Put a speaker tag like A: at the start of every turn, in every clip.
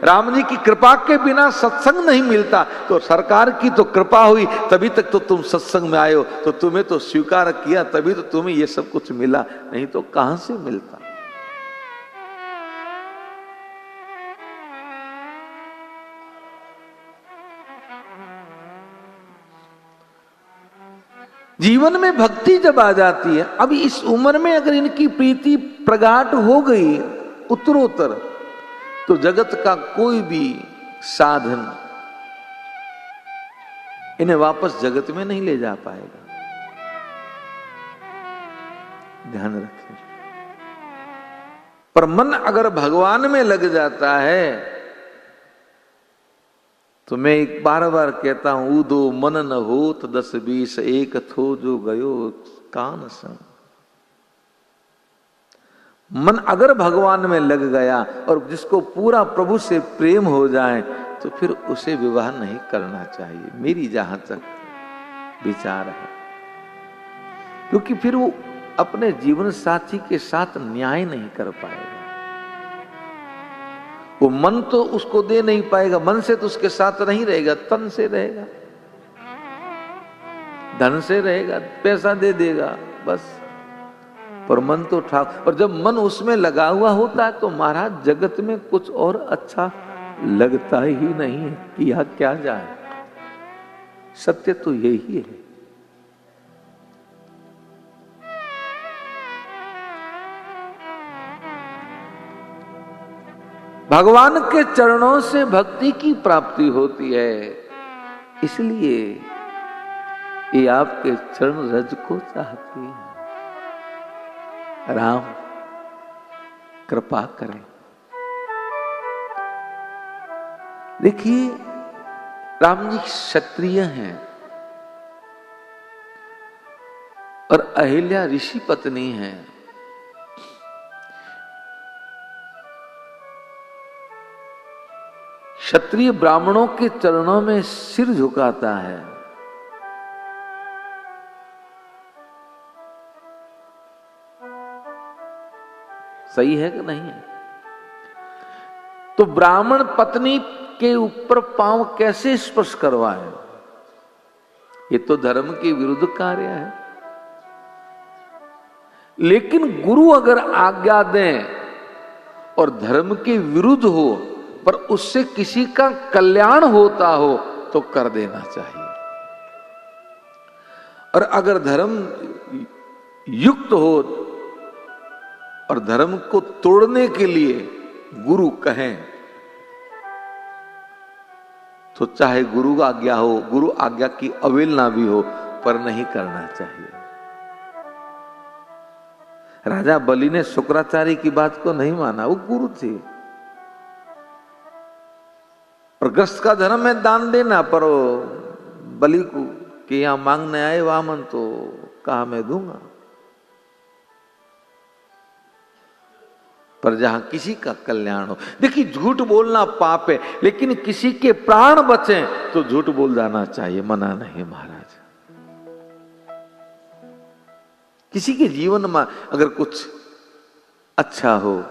A: राम जी की कृपा के बिना सत्संग नहीं मिलता, तो सरकार की तो कृपा हुई तभी तक तो तुम सत्संग में आए हो, तो तुम्हें तो स्वीकार किया तभी तो तुम्हें ये सब कुछ मिला, नहीं तो कहां से मिलता। जीवन में भक्ति जब आ जाती है, अब इस उम्र में अगर इनकी प्रीति प्रगाढ़ हो गई उत्तरोत्तर, तो जगत का कोई भी साधन इन्हें वापस जगत में नहीं ले जा पाएगा। ध्यान रखें। पर मन अगर भगवान में लग जाता है, तो मैं एक बार बार कहता हूं, ऊदो मन न होत 10-20 एक थो जो गयो कान संग। मन अगर भगवान में लग गया और जिसको पूरा प्रभु से प्रेम हो जाए, तो फिर उसे विवाह नहीं करना चाहिए, मेरी जहां तक विचार है। क्योंकि फिर वो अपने जीवन साथी के साथ न्याय नहीं कर पाएगा। वो मन तो उसको दे नहीं पाएगा, मन से तो उसके साथ नहीं रहेगा, तन से रहेगा, धन से रहेगा, पैसा दे देगा बस, पर मन तो ठाक। और जब मन उसमें लगा हुआ होता है, तो महाराज जगत में कुछ और अच्छा लगता ही नहीं है, किया क्या जाए। सत्य तो यही है। भगवान के चरणों से भक्ति की प्राप्ति होती है, इसलिए ये आपके चरण रज को चाहती है। राम कृपा करें। देखिए, राम जी क्षत्रिय हैं और अहिल्या ऋषि पत्नी हैं। क्षत्रिय ब्राह्मणों के चरणों में सिर झुकाता है। सही है कि नहीं है? तो ब्राह्मण पत्नी के ऊपर पांव कैसे स्पर्श करवाए? ये तो धर्म के विरुद्ध कार्य है। लेकिन गुरु अगर आज्ञा दें और धर्म के विरुद्ध हो, पर उससे किसी का कल्याण होता हो, तो कर देना चाहिए। और अगर धर्म युक्त हो और धर्म को तोड़ने के लिए गुरु कहें, तो चाहे गुरु आज्ञा हो, गुरु आज्ञा की अवहेलना भी हो, पर नहीं करना चाहिए। राजा बलि ने शुक्राचार्य की बात को नहीं माना, वो गुरु थे। और ग्रस्त का धर्म है दान देना, पर बलि को कि यहां मांगने आए वामन, तो कहा मैं दूंगा। पर जहां किसी का कल्याण हो, देखिए झूठ बोलना पाप है, लेकिन किसी के प्राण बचें तो झूठ बोल जाना चाहिए, मना नहीं महाराज। किसी के जीवन में अगर कुछ अच्छा हो,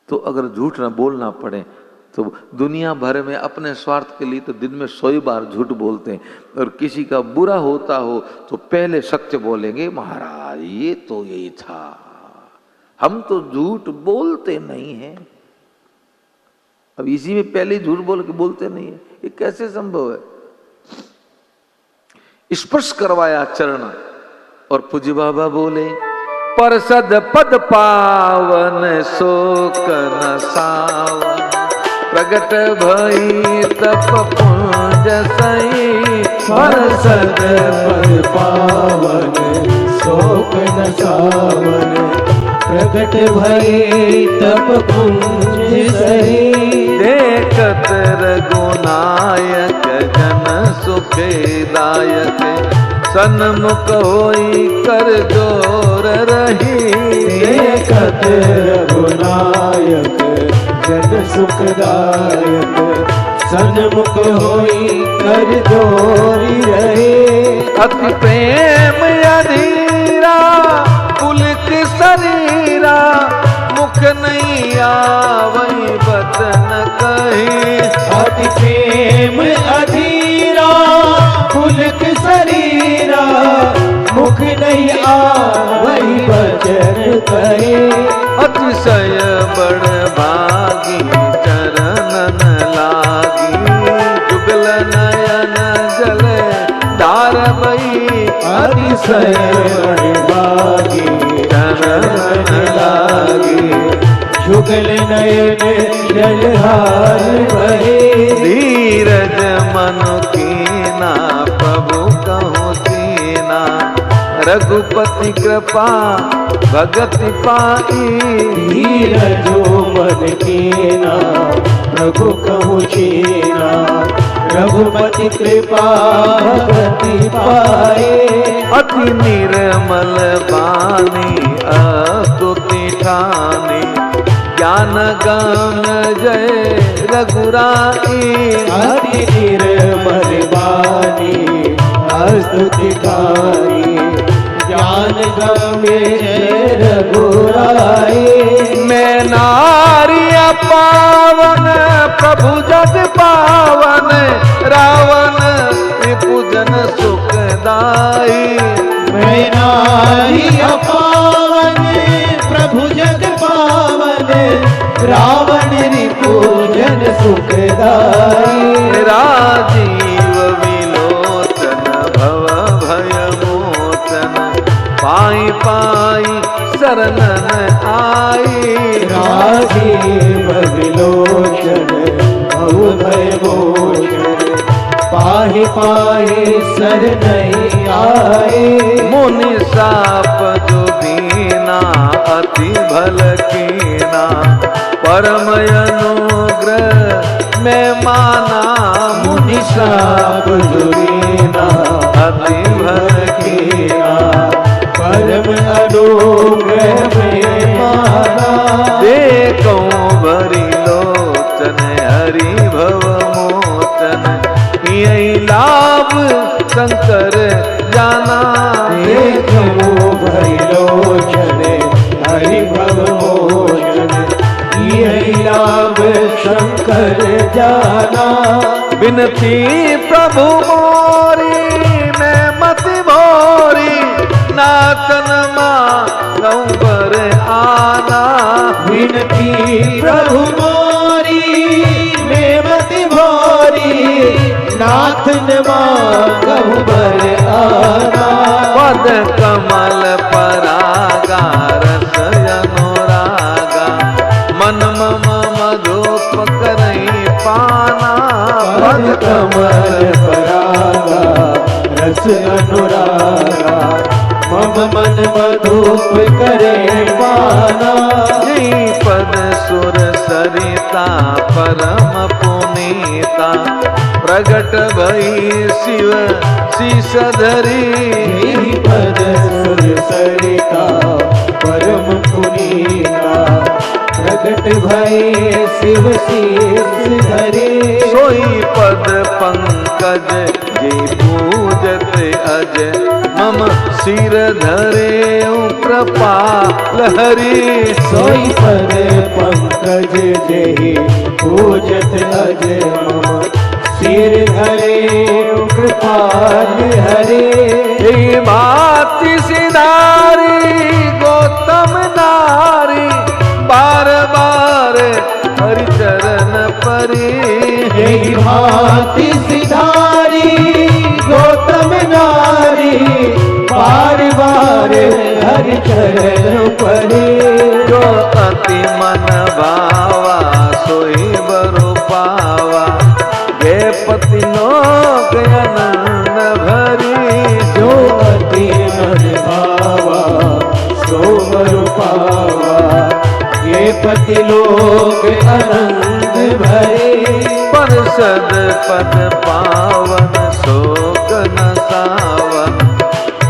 A: तो अगर झूठ ना बोलना पड़े, तो दुनिया भर में अपने स्वार्थ के लिए तो दिन में 100 बार झूठ बोलते हैं, और किसी का बुरा होता हो तो पहले सत्य बोलेंगे, महाराज ये तो यही था, हम तो झूठ बोलते नहीं हैं। अब इसी में पहले झूठ बोल के बोलते नहीं है, ये कैसे संभव है? स्पर्श करवाया चरण, और पूज्य बाबा बोले, परसद पद पावन शोक न सावन, प्रगट भई तप पुंज सई।
B: परसद पद पावन शोक न सावन, प्रगट भई तप पुंज सई।
A: देखत रघुनायक जन सुखदायक, सन्मुख होई कर जोर रही।
B: देखत रघुनायक जन सुखदायक, सन्मुख होई कर जोरी रहे।
A: अति प्रेम अधीरा पुलक शरीरा, मुख नहीं
B: कहे।
A: अतिशय बड़ भागी चरणन लागी, जुगल नयन जल धार बही।
B: अतिशय बड़ भागी चरणन लागी, जुगल नयन जलधार बहे।
A: धीरज मनु कीना प्रभु कहूँ सीना, रघुपति कृपा भगति पाई।
B: धीरजो मन कीना प्रभु कहूँ कीना, रघुपति कृपा भगति पाए।
A: अति निर्मल बानी स्तुति ठानी, ज्ञान गान जय रघुराई।
B: अति निर्मल बानी स्तुति ठानी, ज्ञान गमे जय रघुराई।
A: मैं नारिया पावन प्रभु जग पावन, रावण रिपुजन सुखदाई।
B: मैं नारिया पावन प्रभु जग पावन, रावण रिपुजन सुखदाई।
A: राजीव विलोचन भव भय मोचन, पाई पाई शरणन आई।
B: राजीव विलोचन भव भय मोचन, पाहि पाहि शरणै आए।
A: मुनि साप जो दीना अति भल कीना, परम अनुग्रह मैं माना।
B: मुनि साप जो दीना अति भल कीना, परम अनुग्रह में माना।
A: देखो भरी लोचन हरि भव मोचन, यही लाभ शंकर जाना।
B: देखो भरी लोचन हरि भव मोचन, यही लाभ शंकर जाना।
A: बिनती प्रभु मोरी मैं मति भोरी, नाचन माँ बर आना।
B: विनती प्रभु मोरी मैं मति भोरी, नाथन मांगहु बर आना।
A: पद कमल परागा रस अनुरागा, मन मम मधुप करई पाना।
B: पद कमल परागा रस अनुरागा, मम मन मधुप करे पाना।
A: यही पद सुर सरिता परम पुनीता, प्रगट भई शिव शीस धरी।
B: यही पद सुर सरिता परम पुनीता, प्रगट भई शिव शीस धरे।
A: सोई पद पंकज जे पूजत अज, मम सिर धरे कृपा लहरी।
B: सोई पद पंकज जेहि पूजत अज, मम सिर धरे कृपाल हरे।
A: हे भाति सिधारी गौतम नारी, बार बार हरि चरण परी।
B: यही भांति सिधारी गौतम नारी, बार बार हरि चरण परे।
A: जो अति मन भावा सोई बरु पावा, ये पति लोक अनंद भरी।
B: जो अति मन भावा सो बरु पावा, ये पति लोक आनंद भरे।
A: परसद पद पावन शोक न सावन,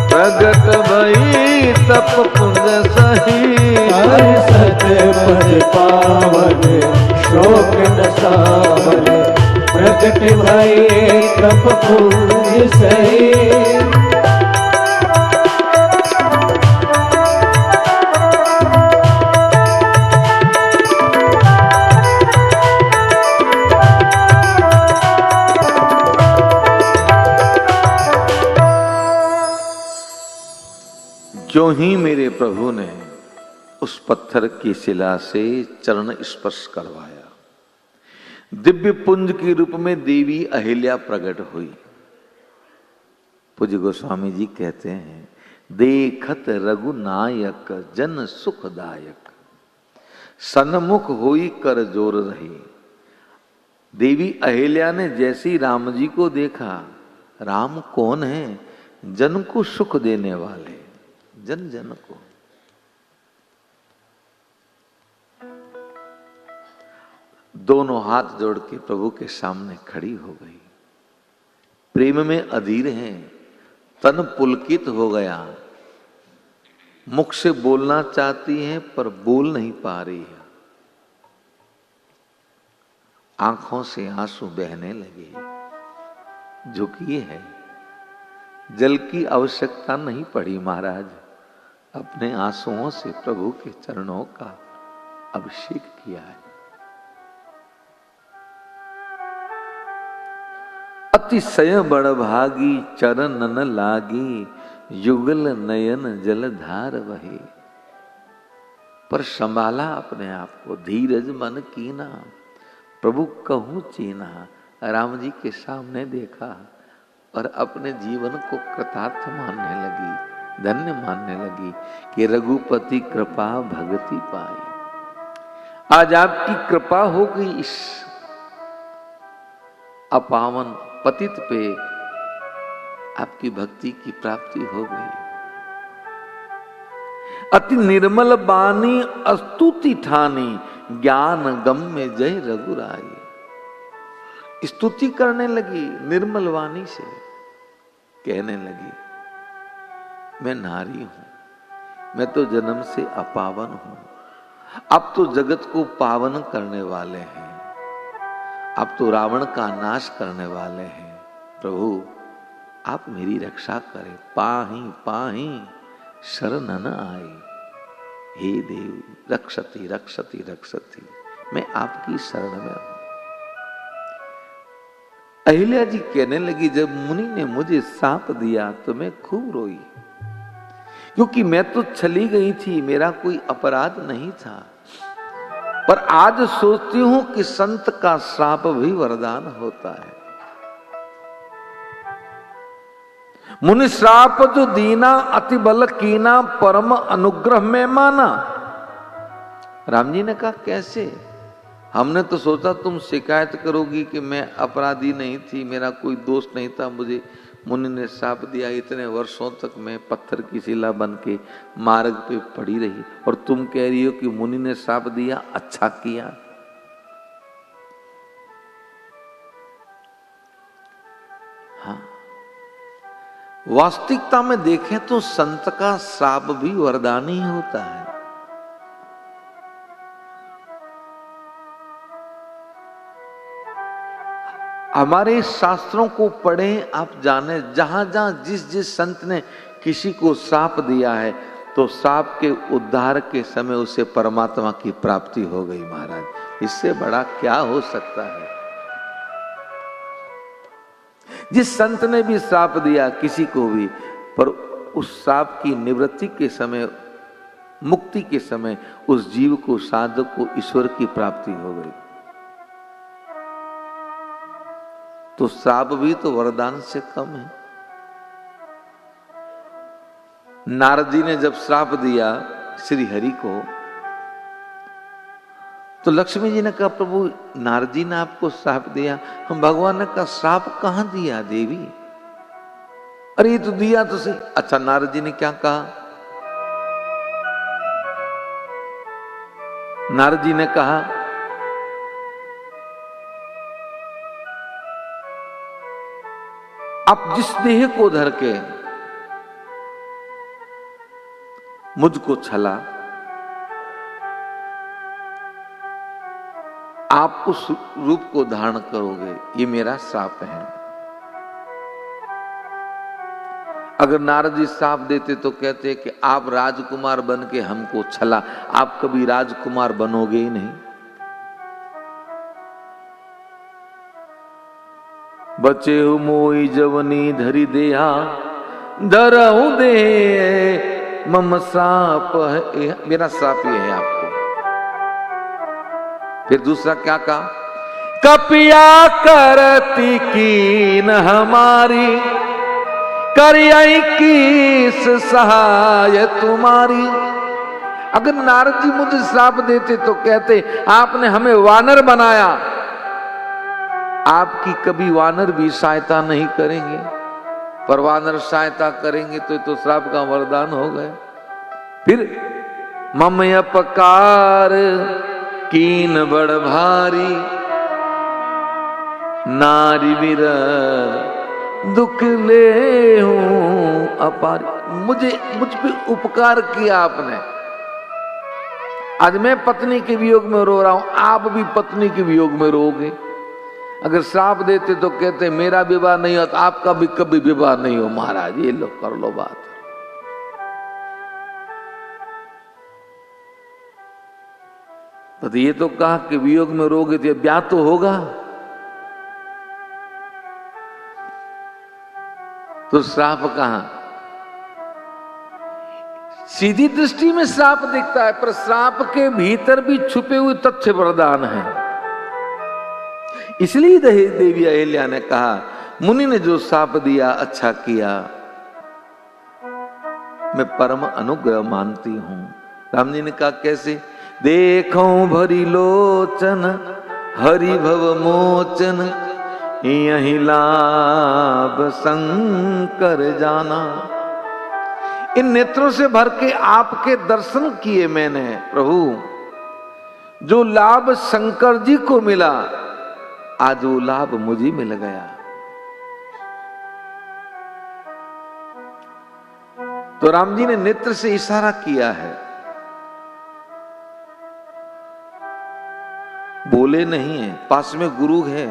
A: प्रगट भई तप पुंज सही।
B: परसद पद पावन शोक न सावन, प्रगट भई तप पुंज सही।
A: जो ही मेरे प्रभु ने उस पत्थर की शिला से चरण स्पर्श करवाया। दिव्य पुंज के रूप में देवी अहिल्या प्रकट हुई। पूज्य गोस्वामी जी कहते हैं, देखत रघुनायक जन सुखदायक, सन्मुख होई कर जोर रही। देवी अहिल्या ने जैसी राम जी को देखा, राम कौन है? जन को सुख देने वाले, जन जन को। दोनों हाथ जोड़ के प्रभु के सामने खड़ी हो गई। प्रेम में अधीर हैं, तन पुलकित हो गया, मुख से बोलना चाहती हैं पर बोल नहीं पा रही है। आंखों से आंसू बहने लगे। झुकी है, जल की आवश्यकता नहीं पड़ी महाराज, अपने आंसुओं से प्रभु के चरणों का अभिषेक किया है। अतिशय बड़भागी चरण न लागी, युगल नयन जलधार वही। पर संभाला अपने आप को, धीरज मन कीना, प्रभु कहूं चीना। राम जी के सामने देखा और अपने जीवन को कृतार्थ मानने लगी, धन्य मानने लगी कि रघुपति कृपा भगति पाई। आज आपकी कृपा हो गई, इस अपावन पतित पे आपकी भक्ति की प्राप्ति हो गई। अति निर्मल बानी अस्तुति ठानी, ज्ञान गम में जय रघुराई। स्तुति करने लगी निर्मल वाणी से, कहने लगी, मैं नारी हूं, मैं तो जन्म से अपावन हूं, अब तो जगत को पावन करने वाले हैं, अब तो रावण का नाश करने वाले हैं। प्रभु आप मेरी रक्षा करें, पाही पाही शरण न आई। हे देव रक्षति रक्षति रक्षति, मैं आपकी शरण में हूं। अहिल्या जी कहने लगी, जब मुनि ने मुझे साप दिया तो मैं खूब रोई, क्योंकि मैं तो चली गई थी, मेरा कोई अपराध नहीं था। पर आज सोचती हूं कि संत का श्राप भी वरदान होता है। मुनि श्राप जो दीना, अति बल कीना, परम अनुग्रह में माना। राम जी ने कहा, कैसे? हमने तो सोचा तुम शिकायत करोगी कि मैं अपराधी नहीं थी, मेरा कोई दोष नहीं था, मुझे मुनि ने श्राप दिया, इतने वर्षों तक मैं पत्थर की शिला बन के मार्ग पे पड़ी रही, और तुम कह रही हो कि मुनि ने श्राप दिया, अच्छा किया। हाँ, वास्तविकता में देखें तो संत का श्राप भी वरदान ही होता है। हमारे शास्त्रों को पढ़ें, आप जाने, जहां जहां जिस जिस संत ने किसी को श्राप दिया है तो श्राप के उद्धार के समय उसे परमात्मा की प्राप्ति हो गई। महाराज, इससे बड़ा क्या हो सकता है? जिस संत ने भी श्राप दिया किसी को भी, पर उस श्राप की निवृत्ति के समय, मुक्ति के समय उस जीव को, साधक को ईश्वर की प्राप्ति हो गई। तो श्राप भी तो वरदान से कम है। नारद जी ने जब श्राप दिया श्री हरि को, तो लक्ष्मी जी ने कहा, प्रभु नारद जी ने आपको श्राप दिया। हम भगवान ने कहा, श्राप कहां दिया देवी? अरे ये तो दिया तो सही। अच्छा, नारद जी ने क्या कहा? नारद जी ने कहा, आप जिस देह को धर के मुझको छला, आप उस रूप को धारण करोगे, ये मेरा श्राप है। अगर नारद जी श्राप देते तो कहते कि आप राजकुमार बन के हमको छला, आप कभी राजकुमार बनोगे ही नहीं। बचे मोई जवनी धरी देहा, धरऊ दे मम श्राप है, मेरा श्राप ये है आपको। फिर दूसरा क्या कहा? कपिया करती कीन हमारी, करियई कीस सहाय तुम्हारी। अगर नारद जी मुझे श्राप देते तो कहते आपने हमें वानर बनाया, आपकी कभी वानर भी सहायता नहीं करेंगे, पर वानर सहायता करेंगे तो श्राप का वरदान हो गए। फिर मम अपकार कीन बड़ भारी, नारी विरह दुख ले हूं अपार। मुझ पे उपकार किया आपने, आज मैं पत्नी के वियोग में रो रहा हूं, आप भी पत्नी के वियोग में रोगे। अगर श्राप देते तो कहते मेरा विवाह नहीं हो तो आपका भी कभी विवाह नहीं हो महाराज, ये लो कर लो बात। तो ये तो कहा कि वियोग में रोगे तो ब्याह तो होगा, तो श्राप कहां? सीधी दृष्टि में श्राप दिखता है, पर श्राप के भीतर भी छुपे हुए तथ्य वरदान है। इसलिए देवी अहिल्या ने कहा मुनि ने जो श्राप दिया अच्छा किया, मैं परम अनुग्रह मानती हूं। राम जी ने कहा कैसे? देखो भरी लोचन हरि भव मोचन, यही लाभ शंकर जाना। इन नेत्रों से भर के आपके दर्शन किए मैंने प्रभु, जो लाभ शंकर जी को मिला आज वो लाभ मुझे मिल गया। तो राम जी ने नेत्र से इशारा किया है, बोले नहीं है, पास में गुरु है।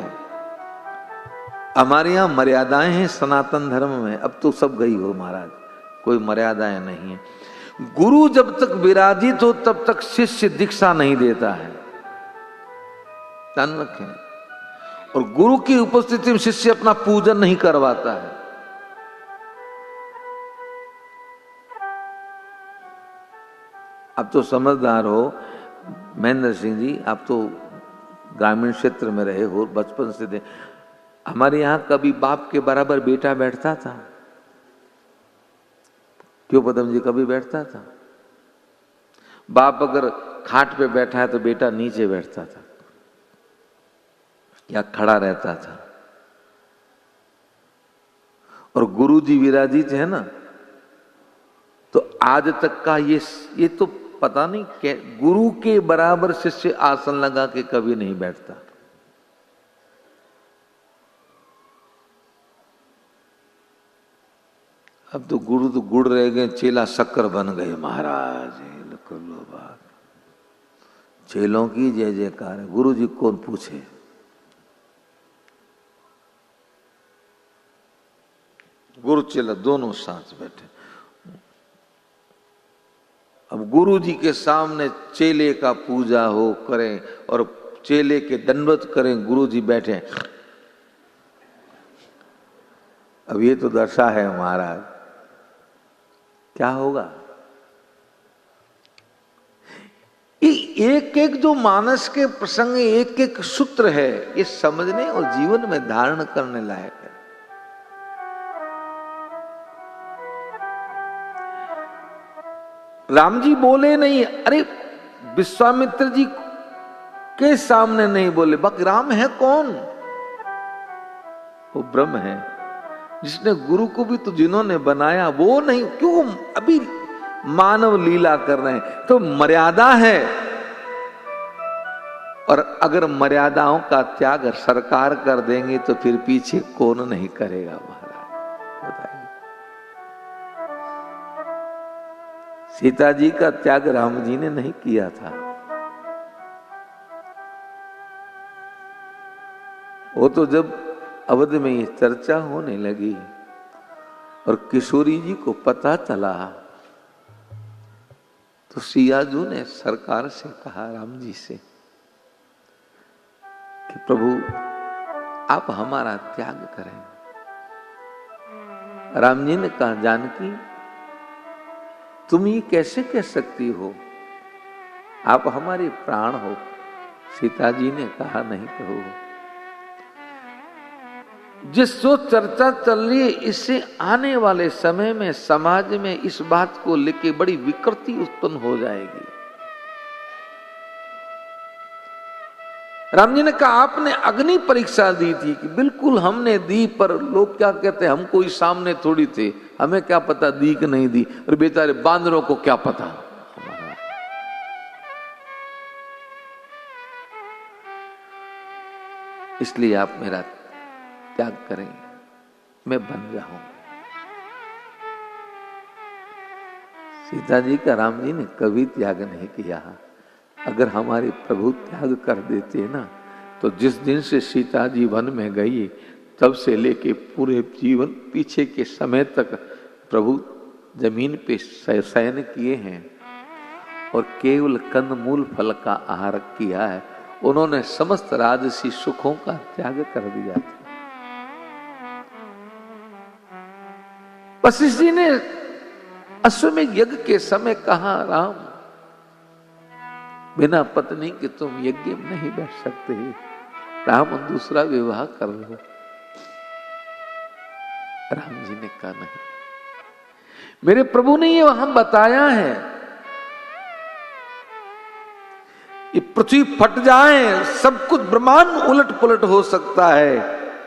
A: हमारे यहां मर्यादाएं हैं सनातन धर्म में, अब तो सब गई हो महाराज, कोई मर्यादाएं नहीं है। गुरु जब तक विराजित हो तब तक शिष्य दीक्षा नहीं देता है, ध्यान रखें। और गुरु की उपस्थिति में शिष्य अपना पूजन नहीं करवाता है। आप तो समझदार हो महेंद्र सिंह जी, आप तो ग्रामीण क्षेत्र में रहे हो, बचपन से दे। हमारे यहां कभी बाप के बराबर बेटा बैठता था? क्यों पदम जी, कभी बैठता था? बाप अगर खाट पे बैठा है तो बेटा नीचे बैठता था या खड़ा रहता था। और गुरु जी विराजित है ना, तो आज तक का ये तो पता नहीं क्या, गुरु के बराबर शिष्य आसन लगा के कभी नहीं बैठता। अब तो गुरु तो गुड़ रह गए, चेला शक्कर बन गए महाराज। लो बात, चेलों की जय जयकार है, गुरु जी कौन पूछे। गुरु चेला दोनों साथ बैठे। अब गुरु जी के सामने चेले का पूजा हो करें और चेले के दंडवत करें, गुरु जी बैठे। अब ये तो दशा है महाराज, क्या होगा? एक एक जो मानस के प्रसंग, एक एक सूत्र है, ये समझने और जीवन में धारण करने लायक है। राम जी बोले नहीं, अरे विश्वामित्र जी के सामने नहीं बोले। बाकी राम है कौन? वो ब्रह्म है, जिसने गुरु को भी तो जिन्होंने बनाया वो नहीं। क्यों अभी मानव लीला कर रहे हैं? तो मर्यादा है, और अगर मर्यादाओं का त्याग सरकार कर देंगे तो फिर पीछे कौन नहीं करेगा महाराज, बताइए। सीता जी का त्याग राम जी ने नहीं किया था, वो तो जब अवध में ये चर्चा होने लगी और किशोरी जी को पता चला तो सियाजू ने सरकार से कहा, राम जी से, कि प्रभु आप हमारा त्याग करें। राम जी ने कहा, जानकी तुम ये कैसे कह सकती हो, आप हमारे प्राण हो। सीता जी ने कहा, नहीं कहो। जिस जो चर्चा चल रही है, इससे आने वाले समय में समाज में इस बात को लेके बड़ी विकृति उत्पन्न हो जाएगी। राम जी ने कहा, आपने अग्नि परीक्षा दी थी कि बिल्कुल हमने दी, पर लोग क्या कहते हैं, हम कोई सामने थोड़ी थे, हमें क्या पता दी कि नहीं दी, और बेचारे बांदरों को क्या पता हमारा। इसलिए आप मेरा त्याग करें, मैं बन जाऊं। सीता जी का राम जी ने कभी त्याग नहीं किया। अगर हमारे प्रभु त्याग कर देते ना, तो जिस दिन से सीता जी वन में गई, तब से लेके पूरे जीवन पीछे के समय तक प्रभु जमीन पे शयन किए हैं और केवल कंदमूल फल का आहार किया है। उन्होंने समस्त राजसी सुखों का त्याग कर दिया था। वशिष्ठ जी ने अश्वमेध यज्ञ के समय कहा, राम बिना पत्नी के तुम यज्ञ में नहीं बैठ सकते, राम दूसरा विवाह कर लो। राम जी ने कहा, नहीं, मेरे प्रभु ने ये वहां बताया है, ये पृथ्वी फट जाए, सब कुछ ब्रह्मांड उलट पुलट हो सकता है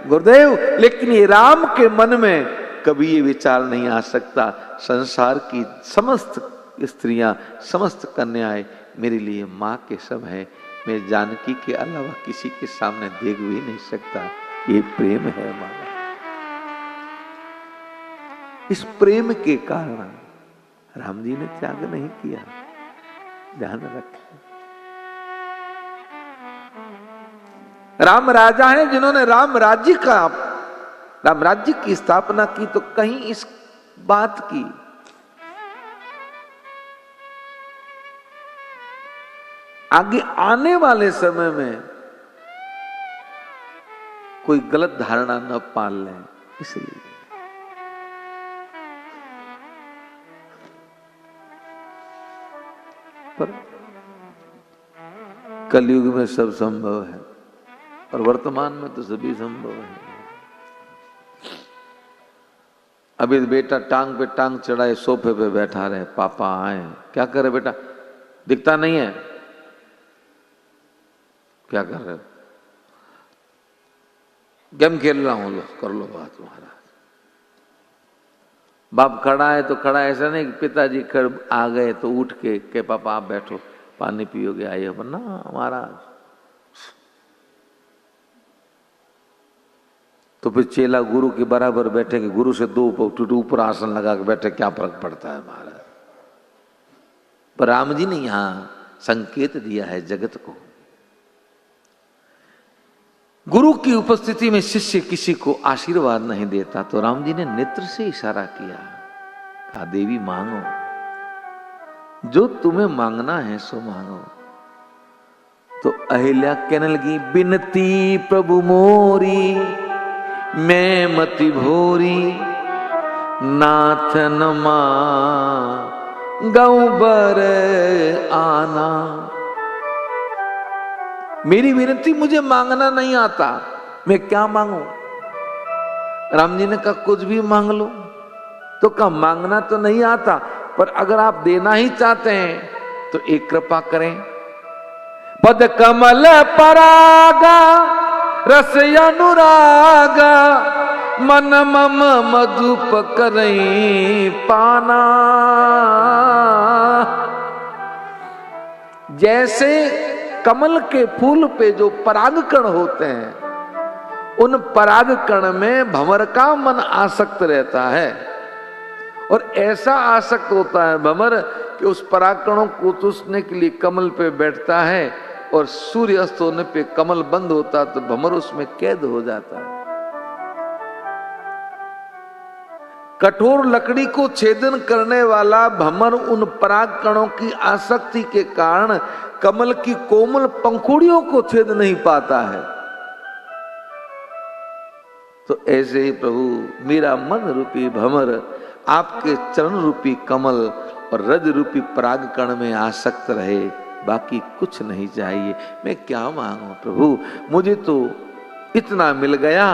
A: गुरुदेव, लेकिन ये राम के मन में कभी ये विचार नहीं आ सकता, संसार की समस्त स्त्रियां, समस्त कन्याएं मेरे लिए मां के सम है, मैं जानकी के अलावा किसी के सामने देख भी नहीं सकता। ये प्रेम है हमारा। इस प्रेम के कारण राम जी ने त्याग नहीं किया। ध्यान रखें, राम राजा हैं जिन्होंने राम राज्य की स्थापना की, तो कहीं इस बात की आगे आने वाले समय में कोई गलत धारणा न पाल लें, इसलिए पर कलयुग में सब संभव है और वर्तमान में तो सभी संभव है। अभी बेटा टांग पे टांग चढ़ाए सोफे पे बैठा रहे, पापा आए, क्या करे बेटा, दिखता नहीं है, क्या कर रहे हो, गेम खेल रहा हूं, लो कर लो बात महाराज। बाप खड़ा है तो खड़ा, ऐसा नहीं कि पिताजी आ गए तो उठ के पापा आप बैठो पानी पियोगे आइए, वरना महाराज। तो फिर चेला गुरु के बराबर बैठेंगे, गुरु से 2 फुट ऊपर आसन लगा के बैठे, क्या फर्क पड़ता है महाराज। पर राम जी ने यहां संकेत दिया है जगत को, गुरु की उपस्थिति में शिष्य किसी को आशीर्वाद नहीं देता, तो राम जी ने नेत्र से इशारा किया, कहा देवी मांगो, जो तुम्हें मांगना है सो मांगो। तो अहिल्या कहने लगी, बिनती प्रभु मोरी मैं मति भोरी, नाथन मां गौबर आना। मेरी विनती मुझे मांगना नहीं आता, मैं क्या मांगू। राम जी ने कहा कुछ भी मांग लो, तो कहा मांगना तो नहीं आता, पर अगर आप देना ही चाहते हैं तो एक कृपा करें, पद कमल परागा रस अनुरागा, मन मम मधुप करई पाना। जैसे कमल के फूल पे जो परागकण होते हैं, उन परागकण में भंवर का मन आसक्त रहता है, और ऐसा आसक्त होता है भंवर कि उस परागकणों को चूसने के लिए कमल पे बैठता है, और सूर्य अस्त होने पे कमल बंद होता तो भंवर उसमें कैद हो जाता है। कठोर लकड़ी को छेदन करने वाला भंवर उन परागकणों की आसक्ति के कारण कमल की कोमल पंखुड़ियों को छेद नहीं पाता है। तो ऐसे ही प्रभु मेरा मन रूपी भंवर, आपके चरण रूपी कमल और रज रूपी पराग कण में आसक्त रहे, बाकी कुछ नहीं चाहिए। मैं क्या मांगू प्रभु, मुझे तो इतना मिल गया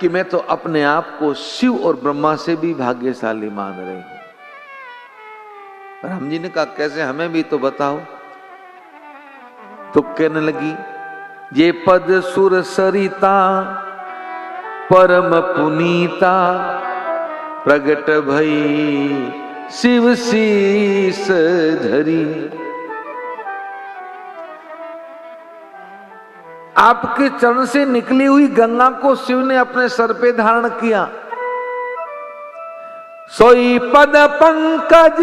A: कि मैं तो अपने आप को शिव और ब्रह्मा से भी भाग्यशाली मान रही हूं। राम जी ने कहा कैसे, हमें भी तो बताओ। तो कहने लगी, ये पद सुर सरिता परम पुनीता, प्रगट भई शिव शीस धरी। आपके चरण से निकली हुई गंगा को शिव ने अपने सर पे धारण किया। सोई पद पंकज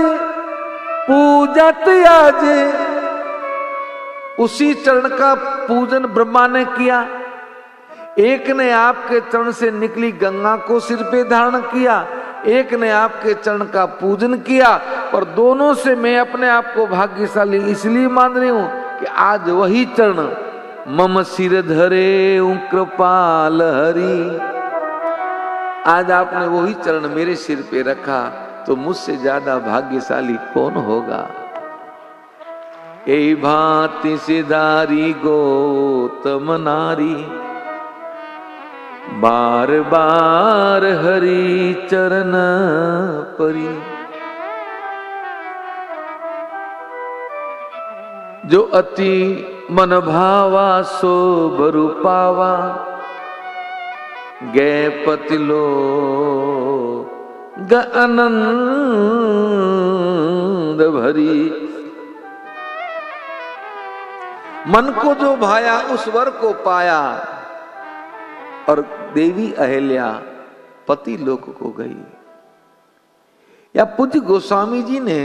A: पूजत आज, उसी चरण का पूजन ब्रह्मा ने किया। एक ने आपके चरण से निकली गंगा को सिर पे धारण किया, एक ने आपके चरण का पूजन किया, और दोनों से मैं अपने आप को भाग्यशाली इसलिए मान रही हूं कि आज वही चरण मम सिर धरे कृपाल हरि। आज आपने वही चरण मेरे सिर पे रखा, तो मुझसे ज्यादा भाग्यशाली कौन होगा। ए भांति सिधारी गौतम नारी, बार बार हरि चरण परी। जो अति मन भावा सो बरु पावा, गए पतिलो ग आनंद भरी। मन को जो भाया उस वर को पाया, और देवी अहिल्या पति लोक को गई। या पूज्य गोस्वामी जी ने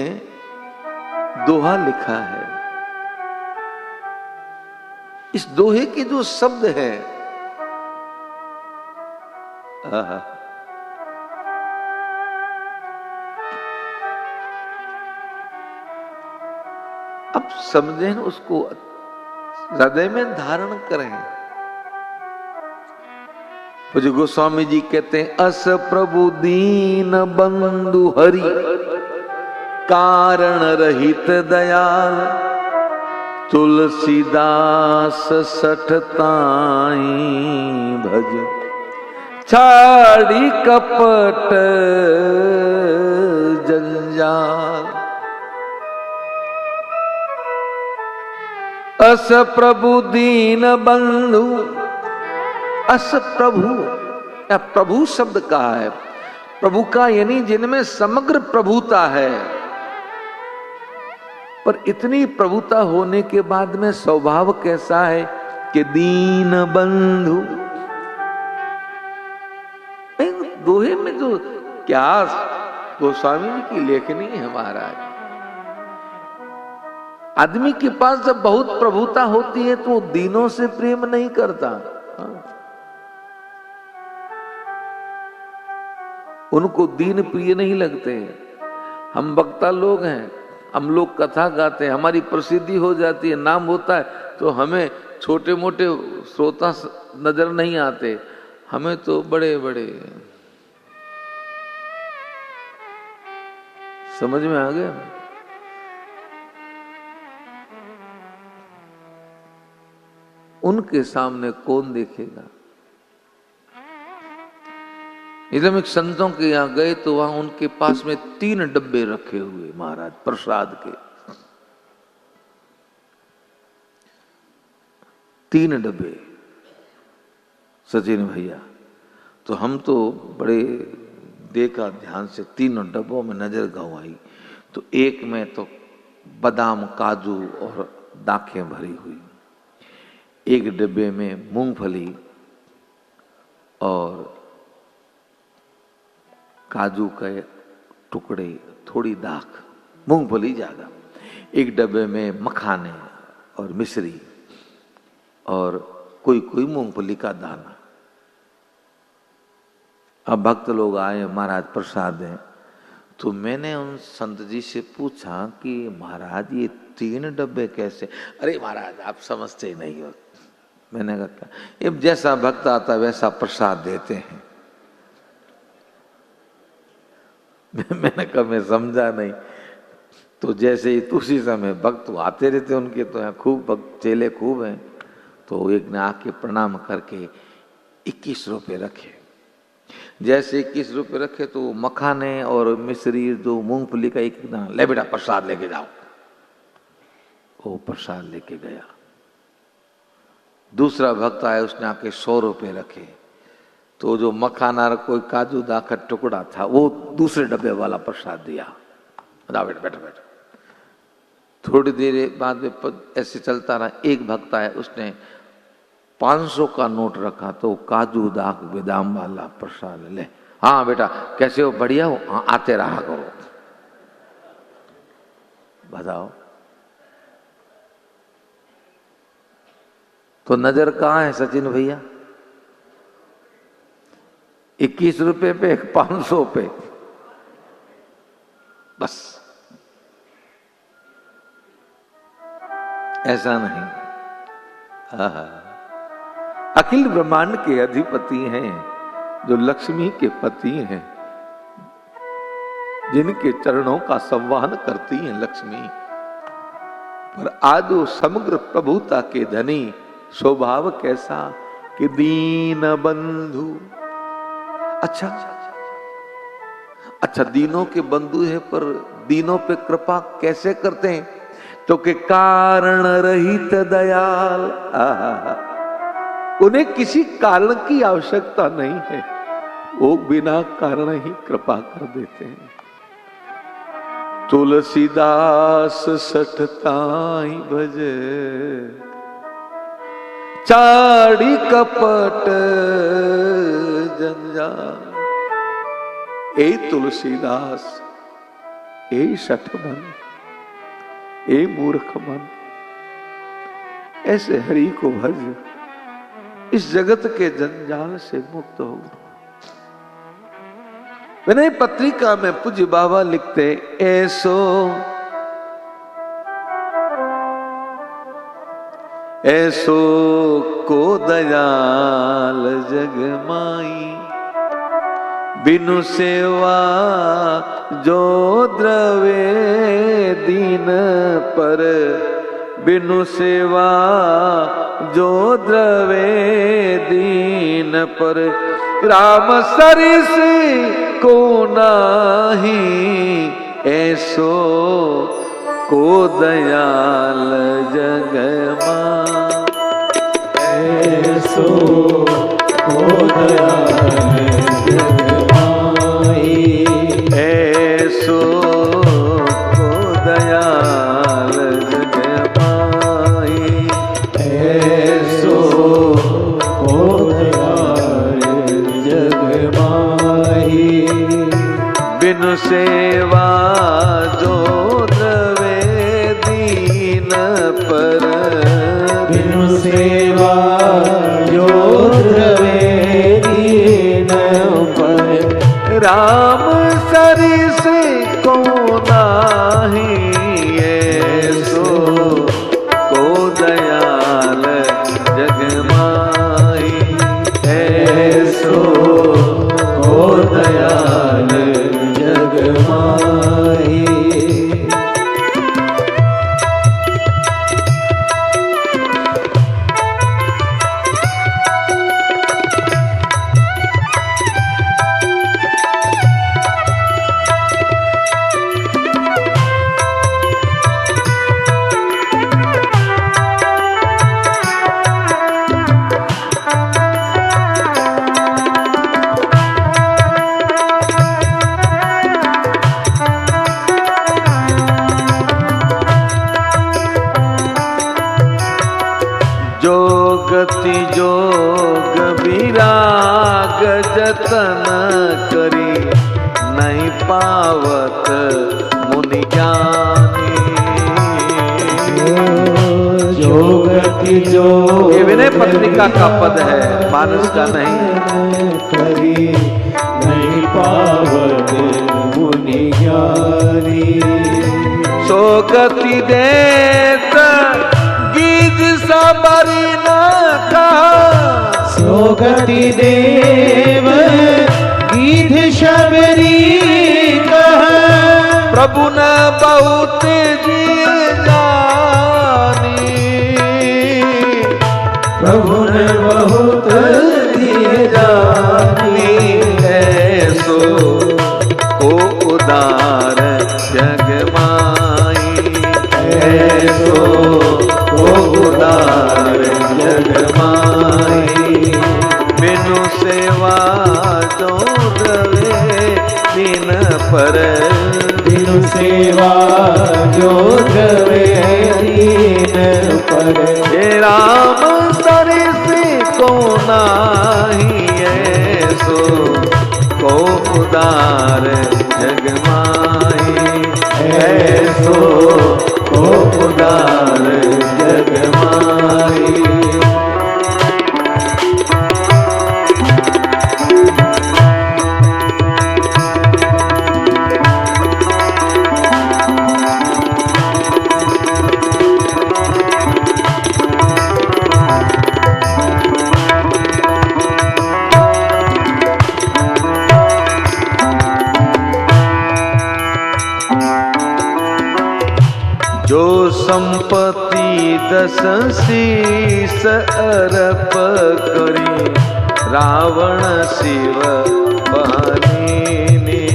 A: दोहा लिखा है। इस दोहे के जो शब्द है, अब समझें, उसको हृदय में धारण करें। पूज्य गोस्वामी जी कहते हैं, अस प्रभु दीन बंधु हरि, कारण रहित दयाल, तुलसीदास सठ ताई भज, छाड़ी कपट जंजाल। अस प्रभु दीन बंधु, अस प्रभु, या प्रभु शब्द कहा है, प्रभु का यानी जिनमें समग्र प्रभुता है। पर इतनी प्रभुता होने के बाद में स्वभाव कैसा है कि दीन बंधु। दोहे में जो क्या गोस्वामी जी की लेखनी है महाराज। आदमी के पास जब बहुत प्रभुता होती है तो वो दीनों से प्रेम नहीं करता। उनको दीन प्रिय नहीं लगते। हम वक्ता लोग हैं, हम लोग कथा गाते हैं, हमारी प्रसिद्धि हो जाती है, नाम होता है, तो हमें छोटे मोटे श्रोता नजर नहीं आते, हमें तो बड़े बड़े। समझ में आ गया? उनके सामने कौन देखेगा? एकदम एक संतों के यहां गए तो वहां उनके पास में 3 डब्बे रखे हुए महाराज प्रसाद के। 3 डब्बे सचिन भैया। तो हम तो बड़े देखा ध्यान से, 3 डब्बों में नजर गंवाई। तो एक में तो बादाम काजू और दाखें भरी हुई, एक डब्बे में मूंगफली और काजू के टुकड़े, थोड़ी दाख, मूंगफली ज्यादा, एक डब्बे में मखाने और मिश्री और कोई कोई मूंगफली का दाना। अब भक्त लोग आए, महाराज प्रसाद है। तो मैंने उन संत जी से पूछा कि महाराज ये 3 डब्बे कैसे? अरे महाराज आप समझते ही नहीं हो। मैंने कहा ये जैसा भक्त आता वैसा प्रसाद देते हैं। मैंने कहा मैं समझा नहीं। तो जैसे ही उसी समय भक्त आते रहते, उनके तो यहाँ खूब भक्त चेले खूब हैं। तो एक ने आके प्रणाम करके 21 रुपये रखे। जैसे 21 रुपये रखे तो मखाने और मिश्री जो मूंगफली का एक दाना, ले बेटा प्रसाद लेके जाओ। वो प्रसाद लेके गया। दूसरा भक्त आया, उसने आके 100 रुपये रखे। तो जो मखाना और कोई काजू दा का टुकड़ा था वो दूसरे डब्बे वाला प्रसाद दिया। जाओ बेटा बैठो बैठो। थोड़ी देर बाद में ऐसे चलता रहा। एक भक्त आया, उसने 500 का नोट रखा तो काजू दाग बादाम वाला प्रसाद ले। हाँ बेटा कैसे हो, बढ़िया हो, हाँ आते रहा करो। बताओ तो नजर कहाँ है सचिन भैया? 21 रुपए पे 500 पे, बस। ऐसा नहीं। अखिल ब्रह्मांड के अधिपति हैं, जो लक्ष्मी के पति हैं, जिनके चरणों का संवाहन करती हैं लक्ष्मी। पर आज वो समग्र प्रभुता के धनी, स्वभाव कैसा कि दीन बंधु। अच्छा दीनों के बंधु है, पर दीनों पे कृपा कैसे करते हैं? तो के कारण रहित दयाल। उन्हें किसी कारण की आवश्यकता नहीं है, वो बिना कारण ही कृपा कर देते हैं। तुलसीदास सठताई भजे, चाड़ी कपट जंजाल। ए तुलसीदास, ए सठ मन, ए मूर्ख मन, ऐसे हरि को भज, इस जगत के जंजाल से मुक्त हो। विनय पत्रिका में पूज्य बाबा लिखते, ऐसो को दयाल जग माई, बिनु सेवा जो द्रवे दीन पर, बिनु सेवा जो द्रवे दीन पर। राम सरिस को नाही, ऐसो को दयाल जग माई।
B: ऐसो को दयाल जग माई,
A: ऐसो को दयाल जग माई।
B: ऐसो को दयाल जग माई।
A: बिनु सेवा जो द्रवे दीन पर,
B: बिनु सेवा जो द्रवे दीन पर।
A: राम सरिस को नाही, ऐसो को दयाल जग माई।
B: ऐसो को दयाल जग माई।
A: जो गति जोग विराग जतन करी, नहीं पावत मुनि ज्ञानी।
B: जो गति जो
A: ये विनय पत्रिका का पद है, मानस का नहीं।
B: करी नहीं पावत मुनि ज्ञानी।
A: सो गति देत गीत सबरी न कहा,
B: सो गति देव गीत शबरी कहा।
A: प्रभु न बहुत जिए जानी,
B: प्रभु ने बहुत दिए जानी,
A: ऐसो को उदार जग माई,
B: ऐसो को उदार जग माई।
A: बिनु सेवा जो द्रवे दीन पर,
B: बिनु सेवा जो द्रवे दीन पर,
A: हे राम सरिस को नाही, ऐसो को उदार जग माई,
B: ऐसो को उदार जग माई।
A: जो संपत्ति दस शीस अर्प करी, रावण शिव बहनी,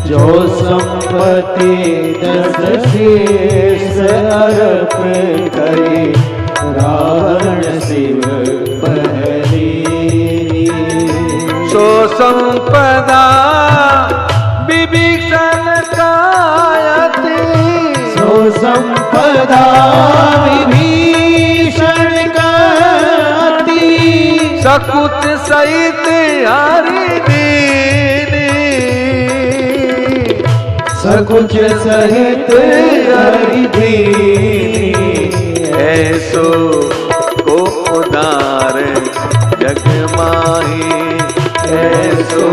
B: जो संपत्ति दस शीस अर्प करी, रावण शिव बहनी,
A: सो संपदा विभीषण कायति,
B: सो संपदा विभीषण कायति,
A: सकुच सहित हरि दीनी,
B: सकुच सहित हरि दीनी,
A: ऐसो को उदार जग माही, ऐसो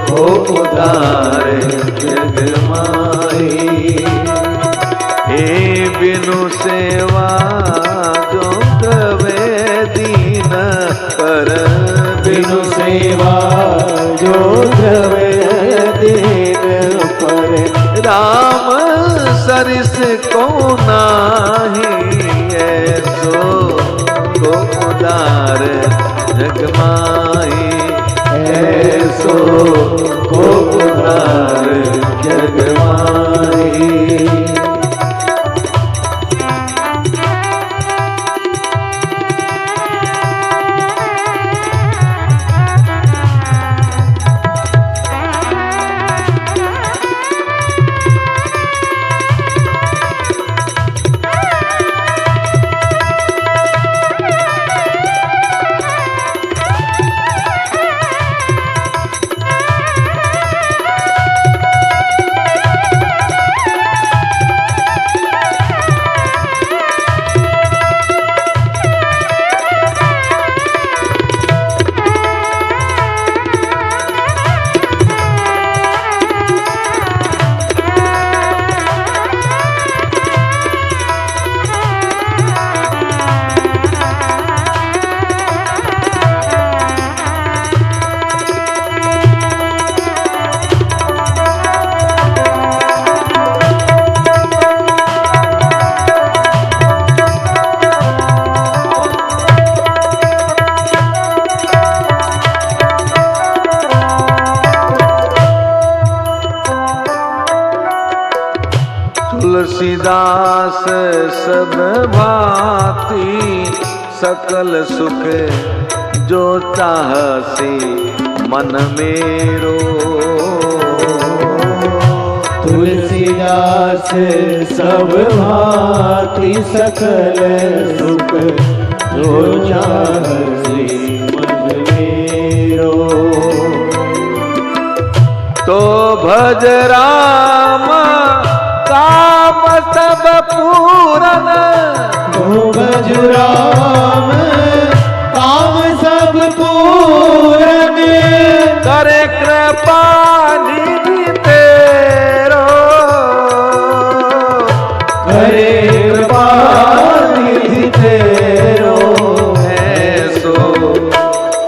A: को उदार जग माही। हे बिनु सेवा जो द्रवे दीन पर,
B: बिनु सेवा जो द्रवे दीन पर,
A: राम सरिस को नाही, ऐसो को उदार जग माही,
B: ऐसो को उदार जग माही।
A: तुलसीदास सब भांति सकल सुख जो चाहसी मन मेरो,
B: तुलसीदास सब भांति सकल सुख जो चाहसी मन मेरो,
A: तो भज राम काम सब पूरन,
B: तो भज राम काम सब पूरन,
A: करे कृपा निधि तेरो,
B: करे कृपा निधि तेरो,
A: ऐसो